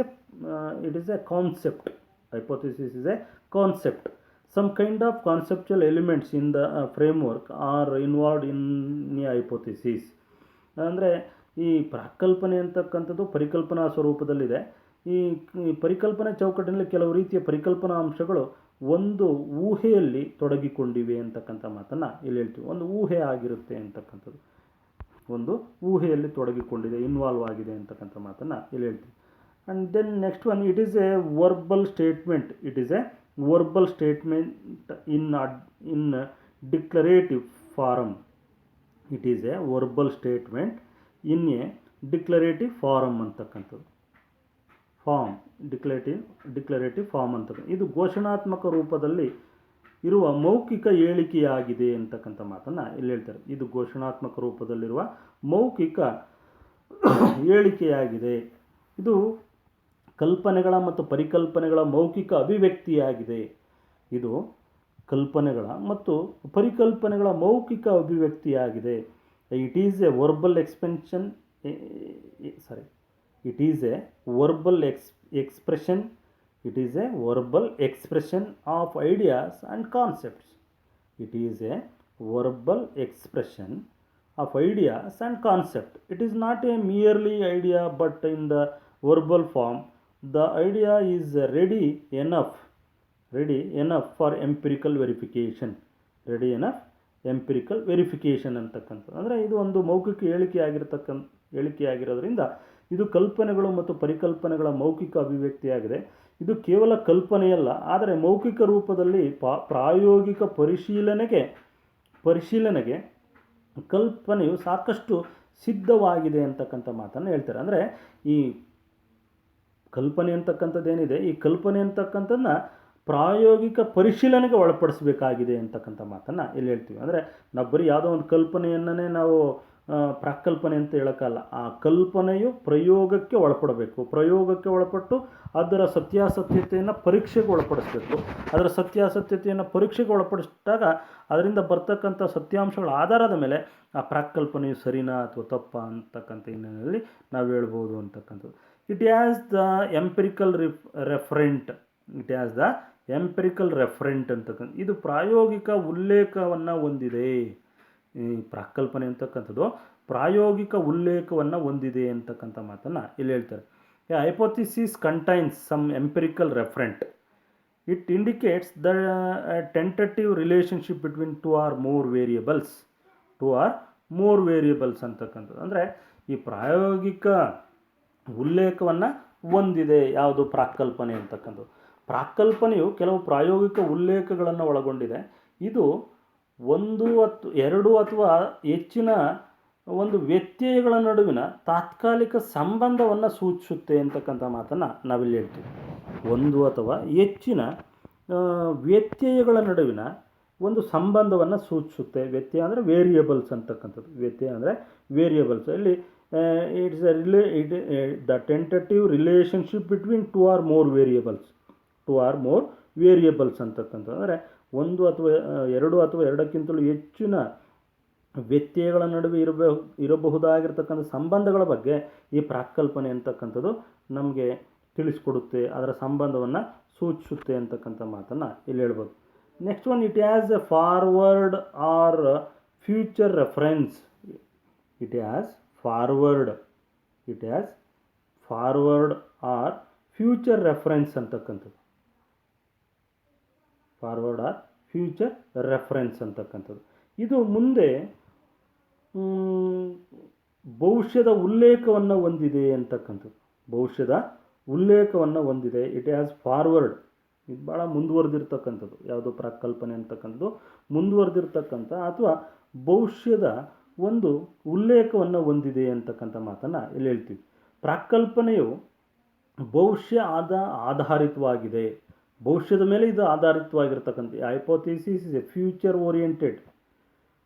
it is A concept. Hypothesis is A concept. Some kind of conceptual elements in the framework are involved in a hypothesis. ಅಂದರೆ ಈ ಪ್ರಾಕಲ್ಪನೆ ಅಂತಕ್ಕಂಥದ್ದು ಪರಿಕಲ್ಪನಾ ಸ್ವರೂಪದಲ್ಲಿದೆ. ಈ ಪರಿಕಲ್ಪನೆ ಚೌಕಟ್ಟಿನಲ್ಲಿ ಕೆಲವು ರೀತಿಯ ಪರಿಕಲ್ಪನಾ ಅಂಶಗಳು ಒಂದು ಊಹೆಯಲ್ಲಿ ತೊಡಗಿಕೊಂಡಿವೆ ಅಂತಕ್ಕಂಥ ಮಾತನ್ನು ಇಲ್ಲಿ ಹೇಳ್ತೀವಿ. ಒಂದು ಊಹೆ ಆಗಿರುತ್ತೆ ಅಂತಕ್ಕಂಥದ್ದು, ಒಂದು ಊಹೆಯಲ್ಲಿ ತೊಡಗಿಕೊಂಡಿದೆ, ಇನ್ವಾಲ್ವ್ ಆಗಿದೆ ಅಂತಕ್ಕಂಥ ಮಾತನ್ನು ಇಲ್ಲಿ ಹೇಳ್ತೀವಿ. And then next one, it is a verbal statement. It is a verbal statement in declarative form. It is a verbal statement in a declarative form ಅಂತಕ್ಕಂಥದ್ದು. ಫಾರ್ಮ್ ಡಿಕ್ಲರೇಟಿವ್ ಫಾರ್ಮ್ ಅಂತಕ್ಕಂಥ ಇದು ಘೋಷಣಾತ್ಮಕ ರೂಪದಲ್ಲಿ ಇರುವ ಮೌಖಿಕ ಹೇಳಿಕೆಯಾಗಿದೆ ಅಂತಕ್ಕಂಥ ಮಾತನ್ನು ಇಲ್ಲಿ ಹೇಳ್ತಾರೆ. ಇದು ಘೋಷಣಾತ್ಮಕ ರೂಪದಲ್ಲಿರುವ ಮೌಖಿಕ ಹೇಳಿಕೆಯಾಗಿದೆ. ಇದು ಕಲ್ಪನೆಗಳ ಮತ್ತು ಪರಿಕಲ್ಪನೆಗಳ ಮೌಖಿಕ ಅಭಿವ್ಯಕ್ತಿಯಾಗಿದೆ. ಇದು ಕಲ್ಪನೆಗಳ ಮತ್ತು ಪರಿಕಲ್ಪನೆಗಳ ಮೌಖಿಕ ಅಭಿವ್ಯಕ್ತಿಯಾಗಿದೆ. It is a verbal expansion it is a verbal expression it is a verbal expression of ideas and concepts. It is a verbal expression of ideas and concept. It is not A merely idea but in the verbal form the idea is ready enough for empirical verification. ready enough empirical verification ಅಂತಕ್ಕಂಥದ್ದು. ಅಂದರೆ ಇದು ಒಂದು ಮೌಖಿಕ ಹೇಳಿಕೆಯಾಗಿರೋದ್ರಿಂದ ಇದು ಕಲ್ಪನೆಗಳು ಮತ್ತು ಪರಿಕಲ್ಪನೆಗಳ ಮೌಖಿಕ ಅಭಿವ್ಯಕ್ತಿಯಾಗಿದೆ. ಇದು ಕೇವಲ ಕಲ್ಪನೆಯಲ್ಲ, ಆದರೆ ಮೌಖಿಕ ರೂಪದಲ್ಲಿ ಪ್ರಾಯೋಗಿಕ ಪರಿಶೀಲನೆಗೆ ಕಲ್ಪನೆಯು ಸಾಕಷ್ಟು ಸಿದ್ಧವಾಗಿದೆ ಅಂತಕ್ಕಂಥ ಮಾತನ್ನು ಹೇಳ್ತಾರೆ. ಅಂದರೆ ಈ ಕಲ್ಪನೆ ಅಂತಕ್ಕಂಥದ್ದೇನಿದೆ, ಈ ಕಲ್ಪನೆ ಅಂತಕ್ಕಂಥದ್ದನ್ನ ಪ್ರಾಯೋಗಿಕ ಪರಿಶೀಲನೆಗೆ ಒಳಪಡಿಸಬೇಕಾಗಿದೆ ಅಂತಕ್ಕಂಥ ಮಾತನ್ನು ಇಲ್ಲಿ ಹೇಳ್ತೀವಿ. ಅಂದರೆ ನಾವು ಬರೀ ಯಾವುದೋ ಒಂದು ಕಲ್ಪನೆಯನ್ನೇ ನಾವು ಪ್ರಾಕಲ್ಪನೆ ಅಂತ ಹೇಳೋಕ್ಕಲ್ಲ. ಆ ಕಲ್ಪನೆಯು ಪ್ರಯೋಗಕ್ಕೆ ಒಳಪಡಬೇಕು. ಪ್ರಯೋಗಕ್ಕೆ ಒಳಪಟ್ಟು ಅದರ ಸತ್ಯಾಸತ್ಯತೆಯನ್ನು ಪರೀಕ್ಷೆಗೆ ಒಳಪಡಿಸಬೇಕು. ಅದರ ಸತ್ಯಾಸತ್ಯತೆಯನ್ನು ಪರೀಕ್ಷೆಗೆ ಒಳಪಡಿಸಿದಾಗ ಅದರಿಂದ ಬರ್ತಕ್ಕಂಥ ಸತ್ಯಾಂಶಗಳ ಆಧಾರದ ಮೇಲೆ ಆ ಪ್ರಾಕಲ್ಪನೆಯು ಸರಿನಾ ಅಥವಾ ತಪ್ಪಾ ಅಂತಕ್ಕಂಥ ಹಿನ್ನೆಲೆಯಲ್ಲಿ ನಾವು ಹೇಳ್ಬೋದು ಅಂತಕ್ಕಂಥದ್ದು. It has the empirical referent. It has the empirical referent ಅಂತಕ್ಕಂಥ ಇದು ಪ್ರಾಯೋಗಿಕ ಉಲ್ಲೇಖವನ್ನು ಹೊಂದಿದೆ. ಈ ಪ್ರಾಕಲ್ಪನೆ ಅಂತಕ್ಕಂಥದ್ದು ಪ್ರಾಯೋಗಿಕ ಉಲ್ಲೇಖವನ್ನು ಹೊಂದಿದೆ ಅಂತಕ್ಕಂಥ ಮಾತನ್ನು ಇಲ್ಲಿ ಹೇಳ್ತಾರೆ. Hypothesis contains some empirical referent. It indicates the tentative relationship between two or more variables ಅಂತಕ್ಕಂಥದ್ದು. ಅಂದರೆ ಈ ಪ್ರಾಯೋಗಿಕ ಉಲ್ಲೇಖವನ್ನು ಹೊಂದಿದೆ ಯಾವುದು ಪ್ರಾಕಲ್ಪನೆ ಅಂತಕ್ಕಂಥದ್ದು. ಪ್ರಾಕಲ್ಪನೆಯು ಕೆಲವು ಪ್ರಾಯೋಗಿಕ ಉಲ್ಲೇಖಗಳನ್ನು ಒಳಗೊಂಡಿದೆ. ಇದು ಎರಡು ಅಥವಾ ಹೆಚ್ಚಿನ ಒಂದು ವ್ಯತ್ಯಯಗಳ ನಡುವಿನ ತಾತ್ಕಾಲಿಕ ಸಂಬಂಧವನ್ನು ಸೂಚಿಸುತ್ತೆ ಅಂತಕ್ಕಂಥ ಮಾತನ್ನು ನಾವಿಲ್ಲಿ ಹೇಳ್ತೀವಿ. ಒಂದು ಅಥವಾ ಹೆಚ್ಚಿನ ವ್ಯತ್ಯಯಗಳ ನಡುವಿನ ಒಂದು ಸಂಬಂಧವನ್ನು ಸೂಚಿಸುತ್ತೆ. ವ್ಯತ್ಯಯ ಅಂದರೆ ವೇರಿಯಬಲ್ಸ್ ಅಂತಕ್ಕಂಥದ್ದು. ವ್ಯತ್ಯಯ ಅಂದರೆ ವೇರಿಯಬಲ್ಸ್. ಇಲ್ಲಿ it's the tentative relationship between two or more variables ಅಂತಕ್ಕಂಥದ್ದು. ಅಂದರೆ ಒಂದು ಅಥವಾ ಎರಡು ಅಥವಾ ಎರಡಕ್ಕಿಂತಲೂ ಹೆಚ್ಚಿನ ವ್ಯತ್ಯಯಗಳ ನಡುವೆ ಇರಬಹುದಾಗಿರ್ತಕ್ಕಂಥ ಸಂಬಂಧಗಳ ಬಗ್ಗೆ ಈ ಪ್ರಾಕಲ್ಪನೆ ಅಂತಕ್ಕಂಥದ್ದು ನಮಗೆ ತಿಳಿಸ್ಕೊಡುತ್ತೆ, ಅದರ ಸಂಬಂಧವನ್ನು ಸೂಚಿಸುತ್ತೆ ಅಂತಕ್ಕಂಥ ಮಾತನ್ನು ಇಲ್ಲಿ ಹೇಳ್ಬೋದು. Next one, it has A forward or future reference. It has forward or future reference ಅಂತಕ್ಕಂಥದ್ದು. ಫಾರ್ವರ್ಡ್ ಆರ್ ಫ್ಯೂಚರ್ ರೆಫರೆನ್ಸ್ ಅಂತಕ್ಕಂಥದ್ದು ಇದು ಮುಂದೆ ಭವಿಷ್ಯದ ಉಲ್ಲೇಖವನ್ನು ಹೊಂದಿದೆ ಅಂತಕ್ಕಂಥದ್ದು. ಭವಿಷ್ಯದ ಉಲ್ಲೇಖವನ್ನು ಹೊಂದಿದೆ. It has forward. ಇದು ಭಾಳ ಮುಂದುವರೆದಿರ್ತಕ್ಕಂಥದ್ದು. ಯಾವುದು ಪ್ರಾಕಲ್ಪನೆ ಅಂತಕ್ಕಂಥದ್ದು ಮುಂದುವರೆದಿರ್ತಕ್ಕಂಥ ಅಥವಾ ಭವಿಷ್ಯದ ಒಂದು ಉಲ್ಲೇಖವನ್ನು ಹೊಂದಿದೆ ಅಂತಕ್ಕಂಥ ಮಾತನ್ನು ಇಲ್ಲಿ ಹೇಳ್ತೀವಿ. ಪ್ರಾಕಲ್ಪನೆಯು ಭವಿಷ್ಯ ಆಧಾರಿತವಾಗಿದೆ. ಭವಿಷ್ಯದ ಮೇಲೆ ಇದು ಆಧಾರಿತವಾಗಿರ್ತಕ್ಕಂಥ. Hypothesis is a future oriented.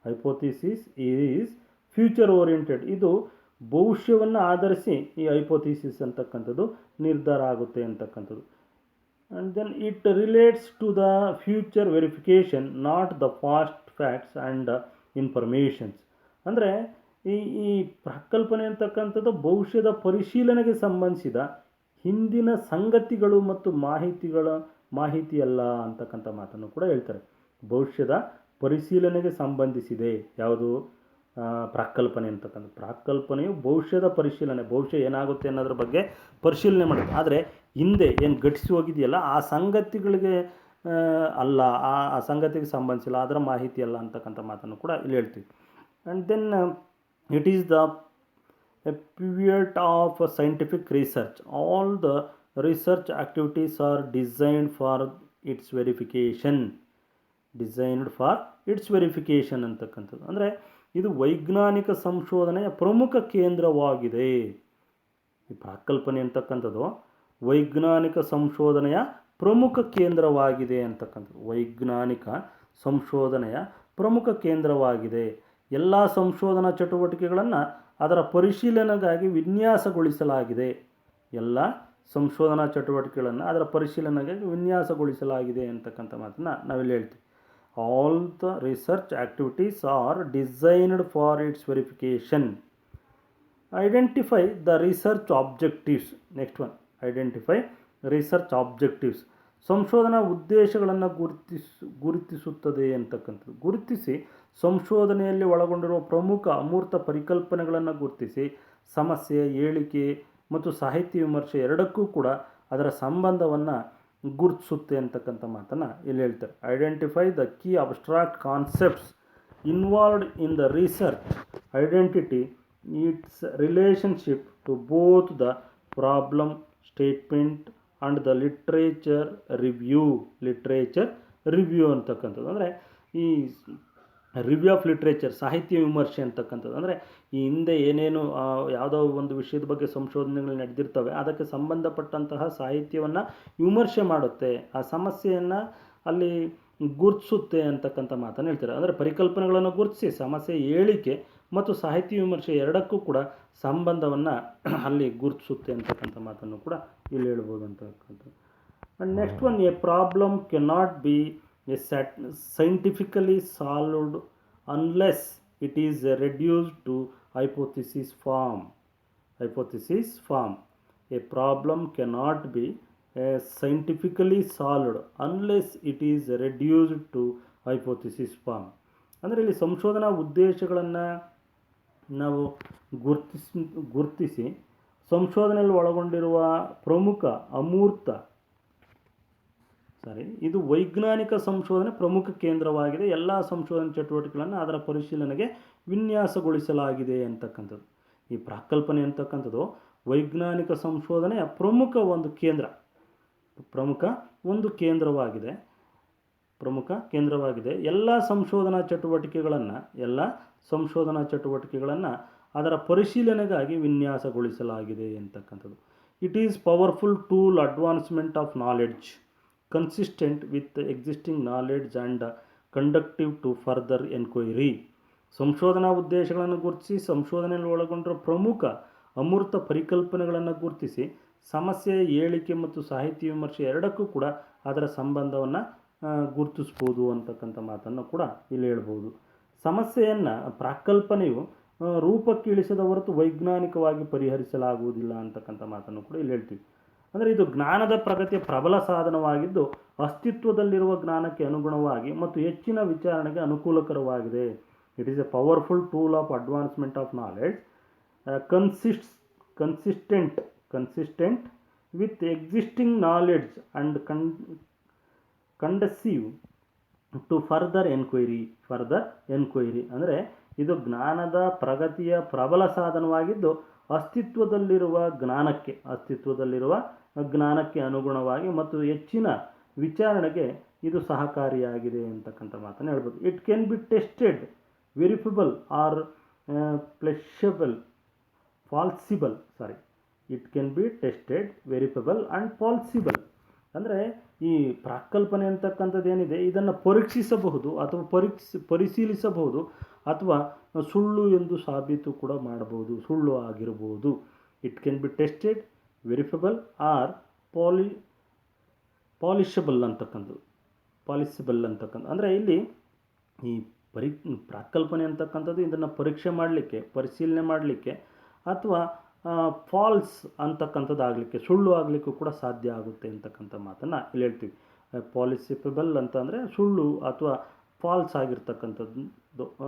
Hypothesis is future oriented. ಇದು ಭವಿಷ್ಯವನ್ನು ಆಧರಿಸಿ ಈ ಹೈಪೋಥಿಸಿಸ್ ಅಂತಕ್ಕಂಥದ್ದು ನಿರ್ಧಾರ ಆಗುತ್ತೆ ಅಂತಕ್ಕಂಥದ್ದು. And then it relates to the future verification, not the past facts and informations. ಅಂದರೆ ಈ ಪ್ರಕಲ್ಪನೆ ಅಂತಕ್ಕಂಥದ್ದು ಭವಿಷ್ಯದ ಪರಿಶೀಲನೆಗೆ ಸಂಬಂಧಿಸಿದ ಹಿಂದಿನ ಸಂಗತಿಗಳು ಮತ್ತು ಮಾಹಿತಿಯಲ್ಲ ಅಂತಕ್ಕಂಥ ಮಾತನ್ನು ಕೂಡ ಹೇಳ್ತಾರೆ. ಭವಿಷ್ಯದ ಪರಿಶೀಲನೆಗೆ ಸಂಬಂಧಿಸಿದೆ ಯಾವುದು ಪ್ರಾಕಲ್ಪನೆ ಅಂತಕ್ಕಂಥ. ಪ್ರಾಕಲ್ಪನೆಯು ಭವಿಷ್ಯದ ಪರಿಶೀಲನೆ, ಭವಿಷ್ಯ ಏನಾಗುತ್ತೆ ಅನ್ನೋದ್ರ ಬಗ್ಗೆ ಪರಿಶೀಲನೆ ಮಾಡುತ್ತೆ. ಆದರೆ ಹಿಂದೆ ಏನು ಘಟಿಸಿ ಹೋಗಿದೆಯಲ್ಲ ಆ ಸಂಗತಿಗಳಿಗೆ ಅಲ್ಲ, ಆ ಸಂಗತಿಗೆ ಸಂಬಂಧಿಸಿಲ್ಲ, ಅದರ ಮಾಹಿತಿ ಅಲ್ಲ ಅಂತಕ್ಕಂಥ ಮಾತನ್ನು ಕೂಡ ಇಲ್ಲಿ ಹೇಳ್ತೀವಿ. And then it is the a pivot of scientific research. All the research activities are designed for its verification. ಅಂತಕ್ಕಂಥದ್ದು ಅಂದರೆ ಇದು ವೈಜ್ಞಾನಿಕ ಸಂಶೋಧನೆಯ ಪ್ರಮುಖ ಕೇಂದ್ರವಾಗಿದೆ. ಈ ಪ್ರಾಕಲ್ಪನೆ ಅಂತಕ್ಕಂಥದ್ದು ವೈಜ್ಞಾನಿಕ ಸಂಶೋಧನೆಯ ಪ್ರಮುಖ ಕೇಂದ್ರವಾಗಿದೆ ಅಂತಕ್ಕಂಥದ್ದು. ವೈಜ್ಞಾನಿಕ ಸಂಶೋಧನೆಯ ಪ್ರಮುಖ ಕೇಂದ್ರವಾಗಿದೆ. ಎಲ್ಲ ಸಂಶೋಧನಾ ಚಟುವಟಿಕೆಗಳನ್ನು ಅದರ ಪರಿಶೀಲನೆಗಾಗಿ ವಿನ್ಯಾಸಗೊಳಿಸಲಾಗಿದೆ. ಎಲ್ಲ ಸಂಶೋಧನಾ ಚಟುವಟಿಕೆಗಳನ್ನು ಅದರ ಪರಿಶೀಲನೆಗಾಗಿ ವಿನ್ಯಾಸಗೊಳಿಸಲಾಗಿದೆ ಅಂತಕ್ಕಂಥ ಮಾತನ್ನು ನಾವಿಲ್ಲಿ ಹೇಳ್ತೀವಿ. All the research activities are designed for it's verification. Identify the research objectives. Next one, identify research objectives. ಸಂಶೋಧನಾ ಉದ್ದೇಶಗಳನ್ನು ಗುರುತಿಸುತ್ತದೆ ಅಂತಕ್ಕಂಥದ್ದು. ಗುರುತಿಸಿ ಸಂಶೋಧನೆಯಲ್ಲಿ ಒಳಗೊಂಡಿರುವ ಪ್ರಮುಖ ಅಮೂರ್ತ ಪರಿಕಲ್ಪನೆಗಳನ್ನು ಗುರುತಿಸಿ ಸಮಸ್ಯೆ, ಹೇಳಿಕೆ ಮತ್ತು ಸಾಹಿತ್ಯ ವಿಮರ್ಶೆ ಎರಡಕ್ಕೂ ಕೂಡ ಅದರ ಸಂಬಂಧವನ್ನು ಗುರುತಿಸುತ್ತೆ ಅಂತಕ್ಕಂಥ ಮಾತನ್ನು ಇಲ್ಲಿ ಹೇಳ್ತಾರೆ. Identify the key abstract concepts involved in the research, identity its relationship to both the problem statement and the literature review ಅಂತಕ್ಕಂಥದ್ದು. ಅಂದರೆ ಈ ರಿವ್ಯೂ ಆಫ್ ಲಿಟ್ರೇಚರ್, ಸಾಹಿತ್ಯ ವಿಮರ್ಶೆ ಅಂತಕ್ಕಂಥದ್ದು. ಅಂದರೆ ಈ ಹಿಂದೆ ಏನೇನು ಯಾವುದೋ ಒಂದು ವಿಷಯದ ಬಗ್ಗೆ ಸಂಶೋಧನೆಗಳು ನಡೆದಿರ್ತವೆ ಅದಕ್ಕೆ ಸಂಬಂಧಪಟ್ಟಂತಹ ಸಾಹಿತ್ಯವನ್ನು ವಿಮರ್ಶೆ ಮಾಡುತ್ತೆ, ಆ ಸಮಸ್ಯೆಯನ್ನು ಅಲ್ಲಿ ಗುರುತಿಸುತ್ತೆ ಅಂತಕ್ಕಂಥ ಮಾತನ್ನು ಹೇಳ್ತಾರೆ. ಅಂದರೆ ಪರಿಕಲ್ಪನೆಗಳನ್ನು ಗುರುತಿಸಿ ಸಮಸ್ಯೆ ಹೇಳಿಕೆ ಮತ್ತು ಸಾಹಿತ್ಯ ವಿಮರ್ಶೆ ಎರಡಕ್ಕೂ ಕೂಡ ಸಂಬಂಧವನ್ನು ಅಲ್ಲಿ ಗುರುತಿಸುತ್ತೆ ಅಂತಕ್ಕಂಥ ಮಾತನ್ನು ಕೂಡ ಇಲ್ಲಿ ಹೇಳ್ಬೋದು ಅಂತಕ್ಕಂಥದ್ದು. And next one, A problem cannot be scientifically solved unless it is reduced to hypothesis form. A problem cannot be scientifically solved unless it is reduced to hypothesis form. ಅಂದರೆ ಇಲ್ಲಿ ಸಂಶೋಧನಾ ಉದ್ದೇಶಗಳನ್ನು ನಾವು ಗುರುತಿಸಿ ಸಂಶೋಧನೆಯಲ್ಲಿ ಒಳಗೊಂಡಿರುವ ಪ್ರಮುಖ ಇದು ವೈಜ್ಞಾನಿಕ ಸಂಶೋಧನೆ ಪ್ರಮುಖ ಕೇಂದ್ರವಾಗಿದೆ. ಎಲ್ಲ ಸಂಶೋಧನಾ ಚಟುವಟಿಕೆಗಳನ್ನು ಅದರ ಪರಿಶೀಲನೆಗೆ ವಿನ್ಯಾಸಗೊಳಿಸಲಾಗಿದೆ ಅಂತಕ್ಕಂಥದ್ದು. ಈ ಪ್ರಾಕಲ್ಪನೆ ಅಂತಕ್ಕಂಥದ್ದು ವೈಜ್ಞಾನಿಕ ಸಂಶೋಧನೆಯ ಪ್ರಮುಖ ಒಂದು ಕೇಂದ್ರವಾಗಿದೆ. ಎಲ್ಲ ಸಂಶೋಧನಾ ಚಟುವಟಿಕೆಗಳನ್ನು ಅದರ ಪರಿಶೀಲನೆಗಾಗಿ ವಿನ್ಯಾಸಗೊಳಿಸಲಾಗಿದೆ ಅಂತಕ್ಕಂಥದ್ದು. It is powerful tool advancement of knowledge, consistent with the existing knowledge and conducive to further enquiry. ಸಂಶೋಧನಾ ಉದ್ದೇಶಗಳನ್ನು ಗುರುತಿಸಿ ಸಂಶೋಧನೆಯಲ್ಲಿ ಒಳಗೊಂಡಿರುವ ಪ್ರಮುಖ ಅಮೂರ್ತ ಪರಿಕಲ್ಪನೆಗಳನ್ನು ಗುರುತಿಸಿ ಸಮಸ್ಯೆ, ಹೇಳಿಕೆ ಮತ್ತು ಸಾಹಿತ್ಯ ವಿಮರ್ಶೆ ಎರಡಕ್ಕೂ ಕೂಡ ಅದರ ಸಂಬಂಧವನ್ನು ಗುರುತಿಸ್ಬೋದು ಅಂತಕ್ಕಂಥ ಮಾತನ್ನು ಕೂಡ ಇಲ್ಲಿ ಹೇಳ್ಬೋದು. ಸಮಸ್ಯೆಯನ್ನು ಪ್ರಾಕಲ್ಪನೆಯು ರೂಪಕ್ಕೆ ಇಳಿಸದ ಹೊರತು ವೈಜ್ಞಾನಿಕವಾಗಿ ಪರಿಹರಿಸಲಾಗುವುದಿಲ್ಲ ಅಂತಕ್ಕಂಥ ಮಾತನ್ನು ಕೂಡ ಇಲ್ಲಿ ಹೇಳ್ತೀವಿ. ಅಂದರೆ ಇದು ಜ್ಞಾನದ ಪ್ರಗತಿಯ ಪ್ರಬಲ ಸಾಧನವಾಗಿದ್ದು ಅಸ್ತಿತ್ವದಲ್ಲಿರುವ ಜ್ಞಾನಕ್ಕೆ ಅನುಗುಣವಾಗಿ ಮತ್ತು ಹೆಚ್ಚಿನ ವಿಚಾರಣೆಗೆ ಅನುಕೂಲಕರವಾಗಿದೆ. It is a powerful tool of advancement of knowledge, consistent with existing knowledge and conducive to further enquiry. ಅಂದರೆ ಇದು ಜ್ಞಾನದ ಪ್ರಗತಿಯ ಪ್ರಬಲ ಸಾಧನವಾಗಿದ್ದು ಅಸ್ತಿತ್ವದಲ್ಲಿರುವ ಜ್ಞಾನಕ್ಕೆ ಅನುಗುಣವಾಗಿ ಮತ್ತು ಹೆಚ್ಚಿನ ವಿಚಾರಣೆಗೆ ಇದು ಸಹಕಾರಿಯಾಗಿದೆ ಅಂತಕ್ಕಂಥ ಮಾತನ್ನು ಹೇಳ್ಬೋದು. It can be tested, verifiable or falsible. It can be tested, verifiable and falsible. ಅಂದರೆ ಈ ಪ್ರಾಕಲ್ಪನೆ ಅಂತಕ್ಕಂಥದ್ದು ಏನಿದೆ ಇದನ್ನು ಪರೀಕ್ಷಿಸಬಹುದು ಅಥವಾ ಪರಿಶೀಲಿಸಬಹುದು ಅಥವಾ ಸುಳ್ಳು ಎಂದು ಸಾಬೀತು ಕೂಡ ಮಾಡಬಹುದು, ಸುಳ್ಳು ಆಗಿರಬಹುದು. It can be tested, verifiable or ಪಾಲಿ ಪಾಲಿಷಬಲ್ ಅಂತಕ್ಕಂಥದ್ದು ಅಂದರೆ ಇಲ್ಲಿ ಈ ಪ್ರಾಕಲ್ಪನೆ ಅಂತಕ್ಕಂಥದ್ದು ಇದನ್ನು ಪರೀಕ್ಷೆ ಮಾಡಲಿಕ್ಕೆ, ಪರಿಶೀಲನೆ ಮಾಡಲಿಕ್ಕೆ ಅಥವಾ ಫಾಲ್ಸ್ ಅಂತಕ್ಕಂಥದ್ದು ಆಗಲಿಕ್ಕೆ, ಸುಳ್ಳು ಆಗಲಿಕ್ಕೂ ಕೂಡ ಸಾಧ್ಯ ಆಗುತ್ತೆ ಅಂತಕ್ಕಂಥ ಮಾತನ್ನು ಇಲ್ಲಿ ಹೇಳ್ತೀವಿ. ಪಾಲಿಸಿಪಬಲ್ ಅಂತಂದರೆ ಸುಳ್ಳು ಅಥವಾ ಫಾಲ್ಸ್ ಆಗಿರ್ತಕ್ಕಂಥದ್ದು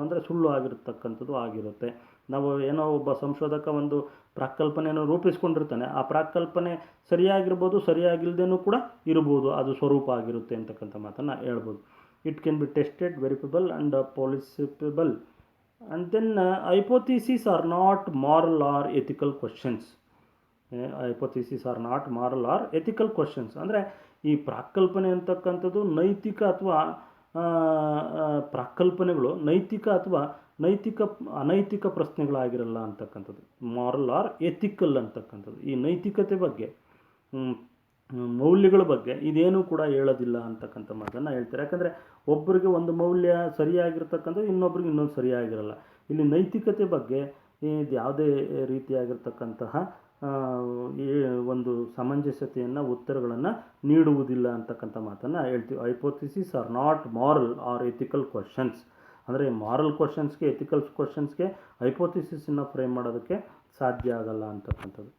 ಅಂದರೆ ಸುಳ್ಳು ಆಗಿರ್ತಕ್ಕಂಥದ್ದು ಆಗಿರುತ್ತೆ. ನಾವು ಏನೋ ಒಬ್ಬ ಸಂಶೋಧಕ ಒಂದು ಪ್ರಾಕಲ್ಪನೆಯನ್ನು ರೂಪಿಸ್ಕೊಂಡಿರ್ತಾನೆ, ಆ ಪ್ರಾಕಲ್ಪನೆ ಸರಿಯಾಗಿರ್ಬೋದು, ಸರಿಯಾಗಿಲ್ಲದೇನೂ ಕೂಡ ಇರ್ಬೋದು, ಅದು ಸ್ವರೂಪ ಆಗಿರುತ್ತೆ ಅಂತಕ್ಕಂಥ ಮಾತನ್ನು ಹೇಳ್ಬೋದು. It can be tested, verifiable and falsifiable. And then hypotheses are not moral or ethical questions. Hypotheses are not moral or ethical questions. ಅಂದರೆ ಈ ಪ್ರಾಕಲ್ಪನೆ ಅಂತಕ್ಕಂಥದ್ದು ನೈತಿಕ ಅಥವಾ ಪ್ರಾಕಲ್ಪನೆಗಳು ನೈತಿಕ ಅಥವಾ ಅನೈತಿಕ ಪ್ರಶ್ನೆಗಳಾಗಿರಲ್ಲ ಅಂತಕ್ಕಂಥದ್ದು. ಮಾರಲ್ ಆರ್ ಎಥಿಕಲ್ ಅಂತಕ್ಕಂಥದ್ದು ಈ ನೈತಿಕತೆ ಬಗ್ಗೆ, ಮೌಲ್ಯಗಳ ಬಗ್ಗೆ ಇದೇನೂ ಕೂಡ ಹೇಳೋದಿಲ್ಲ ಅಂತಕ್ಕಂಥ ಮಾತನ್ನು ಹೇಳ್ತಾರೆ. ಯಾಕಂದರೆ ಒಬ್ಬರಿಗೆ ಒಂದು ಮೌಲ್ಯ ಸರಿಯಾಗಿರ್ತಕ್ಕಂಥದ್ದು ಇನ್ನೊಬ್ರಿಗೆ ಇನ್ನೊಂದು ಸರಿಯಾಗಿರಲ್ಲ. ಇಲ್ಲಿ ನೈತಿಕತೆ ಬಗ್ಗೆ ಇದು ಯಾವುದೇ ರೀತಿಯಾಗಿರ್ತಕ್ಕಂತಹ ಒಂದು ಸಮಂಜಸತೆಯನ್ನು, ಉತ್ತರಗಳನ್ನು ನೀಡುವುದಿಲ್ಲ ಅಂತಕ್ಕಂಥ ಮಾತನ್ನು ಹೇಳ್ತೀವಿ. Hypothesis are not moral or ethical questions. ಅಂದರೆ ಮಾರಲ್ ಕ್ವಶನ್ಸ್ಗೆ, ಎಥಿಕಲ್ ಕ್ವಶನ್ಸ್ಗೆ ಹೈಪೋಥಿಸಿಸನ್ನು ಫ್ರೇಮ್ ಮಾಡೋದಕ್ಕೆ ಸಾಧ್ಯ ಆಗಲ್ಲ ಅಂತಕ್ಕಂಥದ್ದು.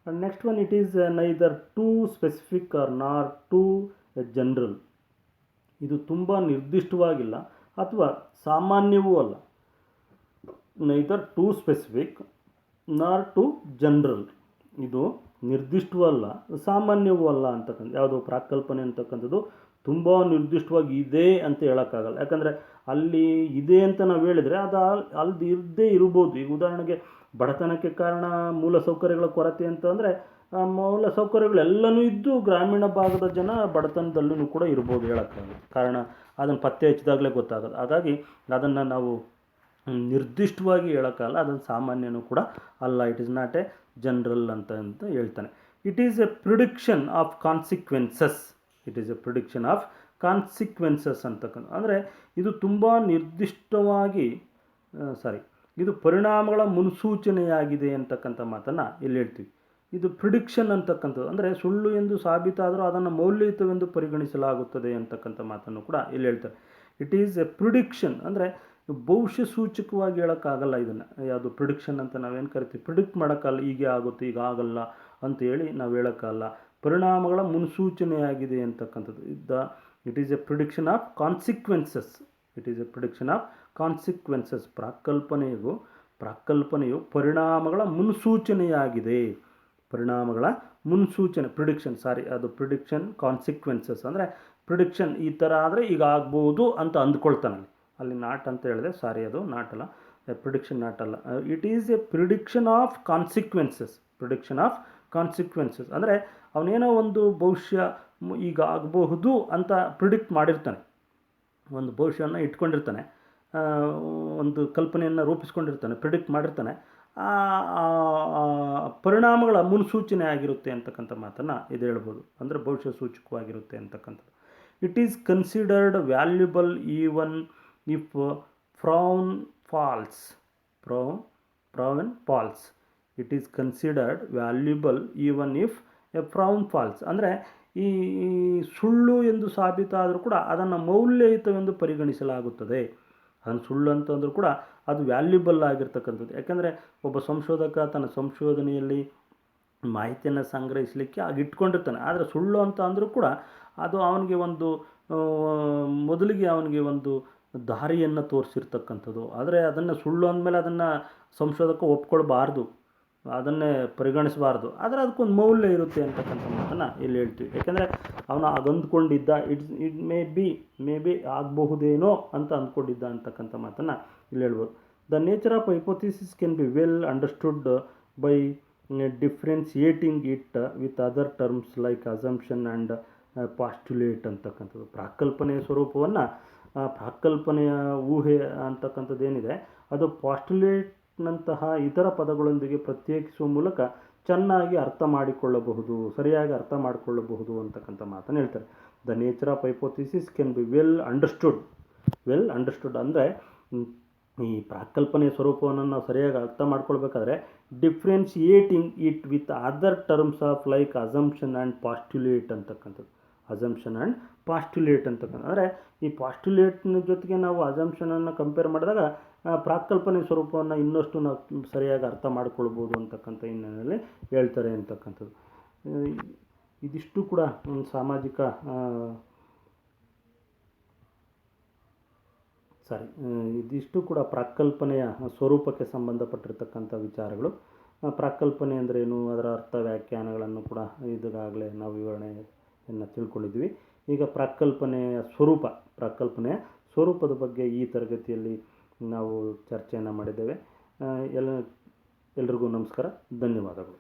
And next one, it is neither too specific or nor too general. ಇದು ತುಂಬ ನಿರ್ದಿಷ್ಟವಾಗಿಲ್ಲ ಅಥವಾ ಸಾಮಾನ್ಯವೂ ಅಲ್ಲ. ನೈದರ್ ಟೂ ಸ್ಪೆಸಿಫಿಕ್ ನಾರ್ ಟು ಜನರಲ್. ಇದು ನಿರ್ದಿಷ್ಟವೂ ಅಲ್ಲ, ಸಾಮಾನ್ಯವೂ ಅಲ್ಲ ಅಂತಕ್ಕಂಥ ಯಾವುದೋ ಪ್ರಾಕಲ್ಪನೆ ಅಂತಕ್ಕಂಥದ್ದು ತುಂಬ ನಿರ್ದಿಷ್ಟವಾಗಿ ಇದೆ ಅಂತ ಹೇಳೋಕ್ಕಾಗಲ್ಲ. ಯಾಕಂದರೆ ಅಲ್ಲಿ ಇದೆ ಅಂತ ನಾವು ಹೇಳಿದರೆ ಅದು ಅಲ್ಲಿ ಇರದೇ ಇರ್ಬೋದು. ಈಗ ಉದಾಹರಣೆಗೆ ಬಡತನಕ್ಕೆ ಕಾರಣ ಮೂಲಸೌಕರ್ಯಗಳ ಕೊರತೆ ಅಂತಂದರೆ ಮೂಲಸೌಕರ್ಯಗಳೆಲ್ಲನೂ ಇದ್ದು ಗ್ರಾಮೀಣ ಭಾಗದ ಜನ ಬಡತನದಲ್ಲೂ ಕೂಡ ಇರ್ಬೋದು, ಹೇಳೋಕ್ಕಾಗಲ್ಲ. ಕಾರಣ ಅದನ್ನು ಪತ್ತೆ ಹಚ್ಚಿದಾಗಲೇ ಗೊತ್ತಾಗೋದು. ಹಾಗಾಗಿ ಅದನ್ನು ನಾವು ನಿರ್ದಿಷ್ಟವಾಗಿ ಹೇಳೋಕ್ಕಲ್ಲ, ಅದನ್ನು ಸಾಮಾನ್ಯನೂ ಕೂಡ ಅಲ್ಲ. It is not A general ಅಂತ ಹೇಳ್ತಾನೆ. It is a prediction of consequences. It is a prediction of consequences ಅಂತಕ್ಕಂಥ ಅಂದರೆ ಇದು ತುಂಬ ನಿರ್ದಿಷ್ಟವಾಗಿ ಇದು ಪರಿಣಾಮಗಳ ಮುನ್ಸೂಚನೆಯಾಗಿದೆ ಅಂತಕ್ಕಂಥ ಮಾತನ್ನು ಇಲ್ಲಿ ಹೇಳ್ತೀವಿ. ಇದು ಪ್ರಿಡಿಕ್ಷನ್ ಅಂತಕ್ಕಂಥದ್ದು ಅಂದರೆ ಸುಳ್ಳು ಎಂದು ಸಾಬೀತಾದರೂ ಅದನ್ನು ಮೌಲ್ಯಯುತವೆಂದು ಪರಿಗಣಿಸಲಾಗುತ್ತದೆ ಅಂತಕ್ಕಂಥ ಮಾತನ್ನು ಕೂಡ ಇಲ್ಲಿ ಹೇಳ್ತಾರೆ. ಇಟ್ ಈಸ್ ಎ ಪ್ರಿಡಿಕ್ಷನ್ ಅಂದರೆ ಭವಿಷ್ಯ ಸೂಚಕವಾಗಿ ಹೇಳೋಕ್ಕಾಗಲ್ಲ. ಇದನ್ನು ಯಾವುದು ಪ್ರಿಡಿಕ್ಷನ್ ಅಂತ ನಾವೇನು ಕರಿತೀವಿ, ಪ್ರಿಡಿಕ್ಟ್ ಮಾಡೋಕ್ಕಲ್ಲ, ಹೀಗೆ ಆಗುತ್ತೆ ಈಗ ಆಗಲ್ಲ ಅಂತ ಹೇಳಿ ನಾವು ಹೇಳೋಕ್ಕಲ್ಲ. ಪರಿಣಾಮಗಳ ಮುನ್ಸೂಚನೆಯಾಗಿದೆ ಅಂತಕ್ಕಂಥದ್ದು. It is a prediction of consequences. It is a prediction of consequences. ಪ್ರಾಕಲ್ಪನೆಯು ಪರಿಣಾಮಗಳ ಮುನ್ಸೂಚನೆಯಾಗಿದೆ. ಪರಿಣಾಮಗಳ ಮುನ್ಸೂಚನೆ, ಪ್ರಿಡಿಕ್ಷನ್ ಕಾನ್ಸಿಕ್ವೆನ್ಸಸ್ ಅಂದರೆ ಪ್ರಿಡಿಕ್ಷನ್ ಈ ಥರ ಆದರೆ ಈಗ ಆಗ್ಬೋದು ಅಂತ ಅಂದ್ಕೊಳ್ತಾನೆ. ಅಲ್ಲಿ ನಾಟ್ ಅಂತ ಹೇಳಿದೆ, ಅದು ನಾಟ್ ಅಲ್ಲ, ಪ್ರಿಡಿಕ್ಷನ್ ನಾಟ್ ಅಲ್ಲ. It is a prediction of consequences. Prediction of consequences ಅಂದರೆ ಅವನೇನೋ ಒಂದು ಭವಿಷ್ಯ ಈಗ ಆಗಬಹುದು ಅಂತ ಪ್ರಿಡಿಕ್ಟ್ ಮಾಡಿರ್ತಾನೆ, ಒಂದು ಭವಿಷ್ಯವನ್ನು ಇಟ್ಕೊಂಡಿರ್ತಾನೆ, ಒಂದು ಕಲ್ಪನೆಯನ್ನು ರೂಪಿಸ್ಕೊಂಡಿರ್ತಾನೆ, ಪ್ರಿಡಿಕ್ಟ್ ಮಾಡಿರ್ತಾನೆ. ಪರಿಣಾಮಗಳ ಮುನ್ಸೂಚನೆ ಆಗಿರುತ್ತೆ ಅಂತಕ್ಕಂಥ ಮಾತನ್ನು ಇದು ಹೇಳ್ಬೋದು. ಅಂದರೆ ಭವಿಷ್ಯ ಸೂಚಕವಾಗಿರುತ್ತೆ ಅಂತಕ್ಕಂಥದ್ದು. It is considered valuable even if proven false. It is considered valuable even if a proven false ಅಂದರೆ ಈ ಸುಳ್ಳು ಎಂದು ಸಾಬೀತಾದರೂ ಕೂಡ ಅದನ್ನು ಮೌಲ್ಯಯುತವೆಂದು ಪರಿಗಣಿಸಲಾಗುತ್ತದೆ. ಅದನ್ನು ಸುಳ್ಳು ಅಂತಂದರೂ ಕೂಡ ಅದು ವ್ಯಾಲ್ಯುಬಲ್ ಆಗಿರ್ತಕ್ಕಂಥದ್ದು. ಯಾಕೆಂದರೆ ಒಬ್ಬ ಸಂಶೋಧಕ ತನ್ನ ಸಂಶೋಧನೆಯಲ್ಲಿ ಮಾಹಿತಿಯನ್ನು ಸಂಗ್ರಹಿಸಲಿಕ್ಕೆ ಇಟ್ಕೊಂಡಿರ್ತಾನೆ. ಆದರೆ ಸುಳ್ಳು ಅಂತ ಅಂದರೂ ಕೂಡ ಅದು ಅವನಿಗೆ ಮೊದಲಿಗೆ ಅವನಿಗೆ ಒಂದು ದಾರಿಯನ್ನು ತೋರಿಸಿರ್ತಕ್ಕಂಥದ್ದು. ಆದರೆ ಅದನ್ನು ಸುಳ್ಳು ಅಂದಮೇಲೆ ಅದನ್ನು ಸಂಶೋಧಕ ಒಪ್ಕೊಳ್ಬಾರ್ದು, ಅದನ್ನೇ ಪರಿಗಣಿಸಬಾರ್ದು. ಆದರೆ ಅದಕ್ಕೊಂದು ಮೌಲ್ಯ ಇರುತ್ತೆ ಅಂತಕ್ಕಂಥ ಮಾತನ್ನು ಇಲ್ಲಿ ಹೇಳ್ತೀವಿ. ಯಾಕೆಂದರೆ ಅವನು ಅಂದ್ಕೊಂಡಿದ್ದ, ಮೇ ಬಿ ಆಗಬಹುದೇನೋ ಅಂತ ಅಂದ್ಕೊಂಡಿದ್ದ ಅಂತಕ್ಕಂಥ ಮಾತನ್ನು ಇಲ್ಲಿ ಹೇಳ್ಬೋದು. The nature of hypothesis can be well understood by differentiating it with other terms like assumption and postulate ಅಂತಕ್ಕಂಥದ್ದು. ಪ್ರಾಕಲ್ಪನೆಯ ಸ್ವರೂಪವನ್ನು, ಪ್ರಾಕಲ್ಪನೆಯ ಊಹೆ ಅಂತಕ್ಕಂಥದ್ದು ಏನಿದೆ ಅದು ಪಾಸ್ಟ್ಯುಲೇಟ್ನಂತಹ ಇತರ ಪದಗಳೊಂದಿಗೆ ಪ್ರತ್ಯೇಕಿಸುವ ಮೂಲಕ ಚೆನ್ನಾಗಿ ಅರ್ಥ ಮಾಡಿಕೊಳ್ಳಬಹುದು, ಸರಿಯಾಗಿ ಅರ್ಥ ಮಾಡಿಕೊಳ್ಳಬಹುದು ಅಂತಕ್ಕಂಥ ಮಾತನ್ನು ಹೇಳ್ತಾರೆ. The nature of hypothesis can be well understood ಅಂದರೆ ಈ ಪ್ರಾಕಲ್ಪನೆಯ ಸ್ವರೂಪವನ್ನು ನಾವು ಸರಿಯಾಗಿ ಅರ್ಥ ಮಾಡ್ಕೊಳ್ಬೇಕಾದ್ರೆ differentiating it with other terms of like assumption and postulate ಅಂತಕ್ಕಂಥದ್ದು. ಅಂದರೆ ಈ ಪಾಸ್ಟ್ಯುಲೇಟ್ನ ಜೊತೆಗೆ ನಾವು ಅಸಂಪ್ಷನನ್ನು ಕಂಪೇರ್ ಮಾಡಿದಾಗ ಪ್ರಾಕಲ್ಪನೆ ಸ್ವರೂಪವನ್ನು ಇನ್ನಷ್ಟು ನಾವು ಸರಿಯಾಗಿ ಅರ್ಥ ಮಾಡ್ಕೊಳ್ಬೋದು ಅಂತಕ್ಕಂಥ ಹಿನ್ನೆಲೆಯಲ್ಲಿ ಹೇಳ್ತಾರೆ ಅಂತಕ್ಕಂಥದ್ದು. ಇದಿಷ್ಟು ಕೂಡ ಸಾಮಾಜಿಕ ಇದಿಷ್ಟು ಕೂಡ ಪ್ರಾಕಲ್ಪನೆಯ ಸ್ವರೂಪಕ್ಕೆ ಸಂಬಂಧಪಟ್ಟಿರ್ತಕ್ಕಂಥ ವಿಚಾರಗಳು. ಪ್ರಾಕಲ್ಪನೆ ಅಂದ್ರೇನು, ಅದರ ಅರ್ಥ ವ್ಯಾಖ್ಯಾನಗಳನ್ನು ಕೂಡ ಈಗಾಗಲೇ ನಾವು ವಿವರಣೆಯನ್ನು ತಿಳ್ಕೊಂಡಿದ್ವಿ. ಈಗ ಪ್ರಾಕಲ್ಪನೆಯ ಸ್ವರೂಪದ ಬಗ್ಗೆ ಈ ತರಗತಿಯಲ್ಲಿ ನಾವು ಚರ್ಚೆಯನ್ನು ಮಾಡಿದ್ದೇವೆ. ಎಲ್ರಿಗೂ ನಮಸ್ಕಾರ, ಧನ್ಯವಾದಗಳು.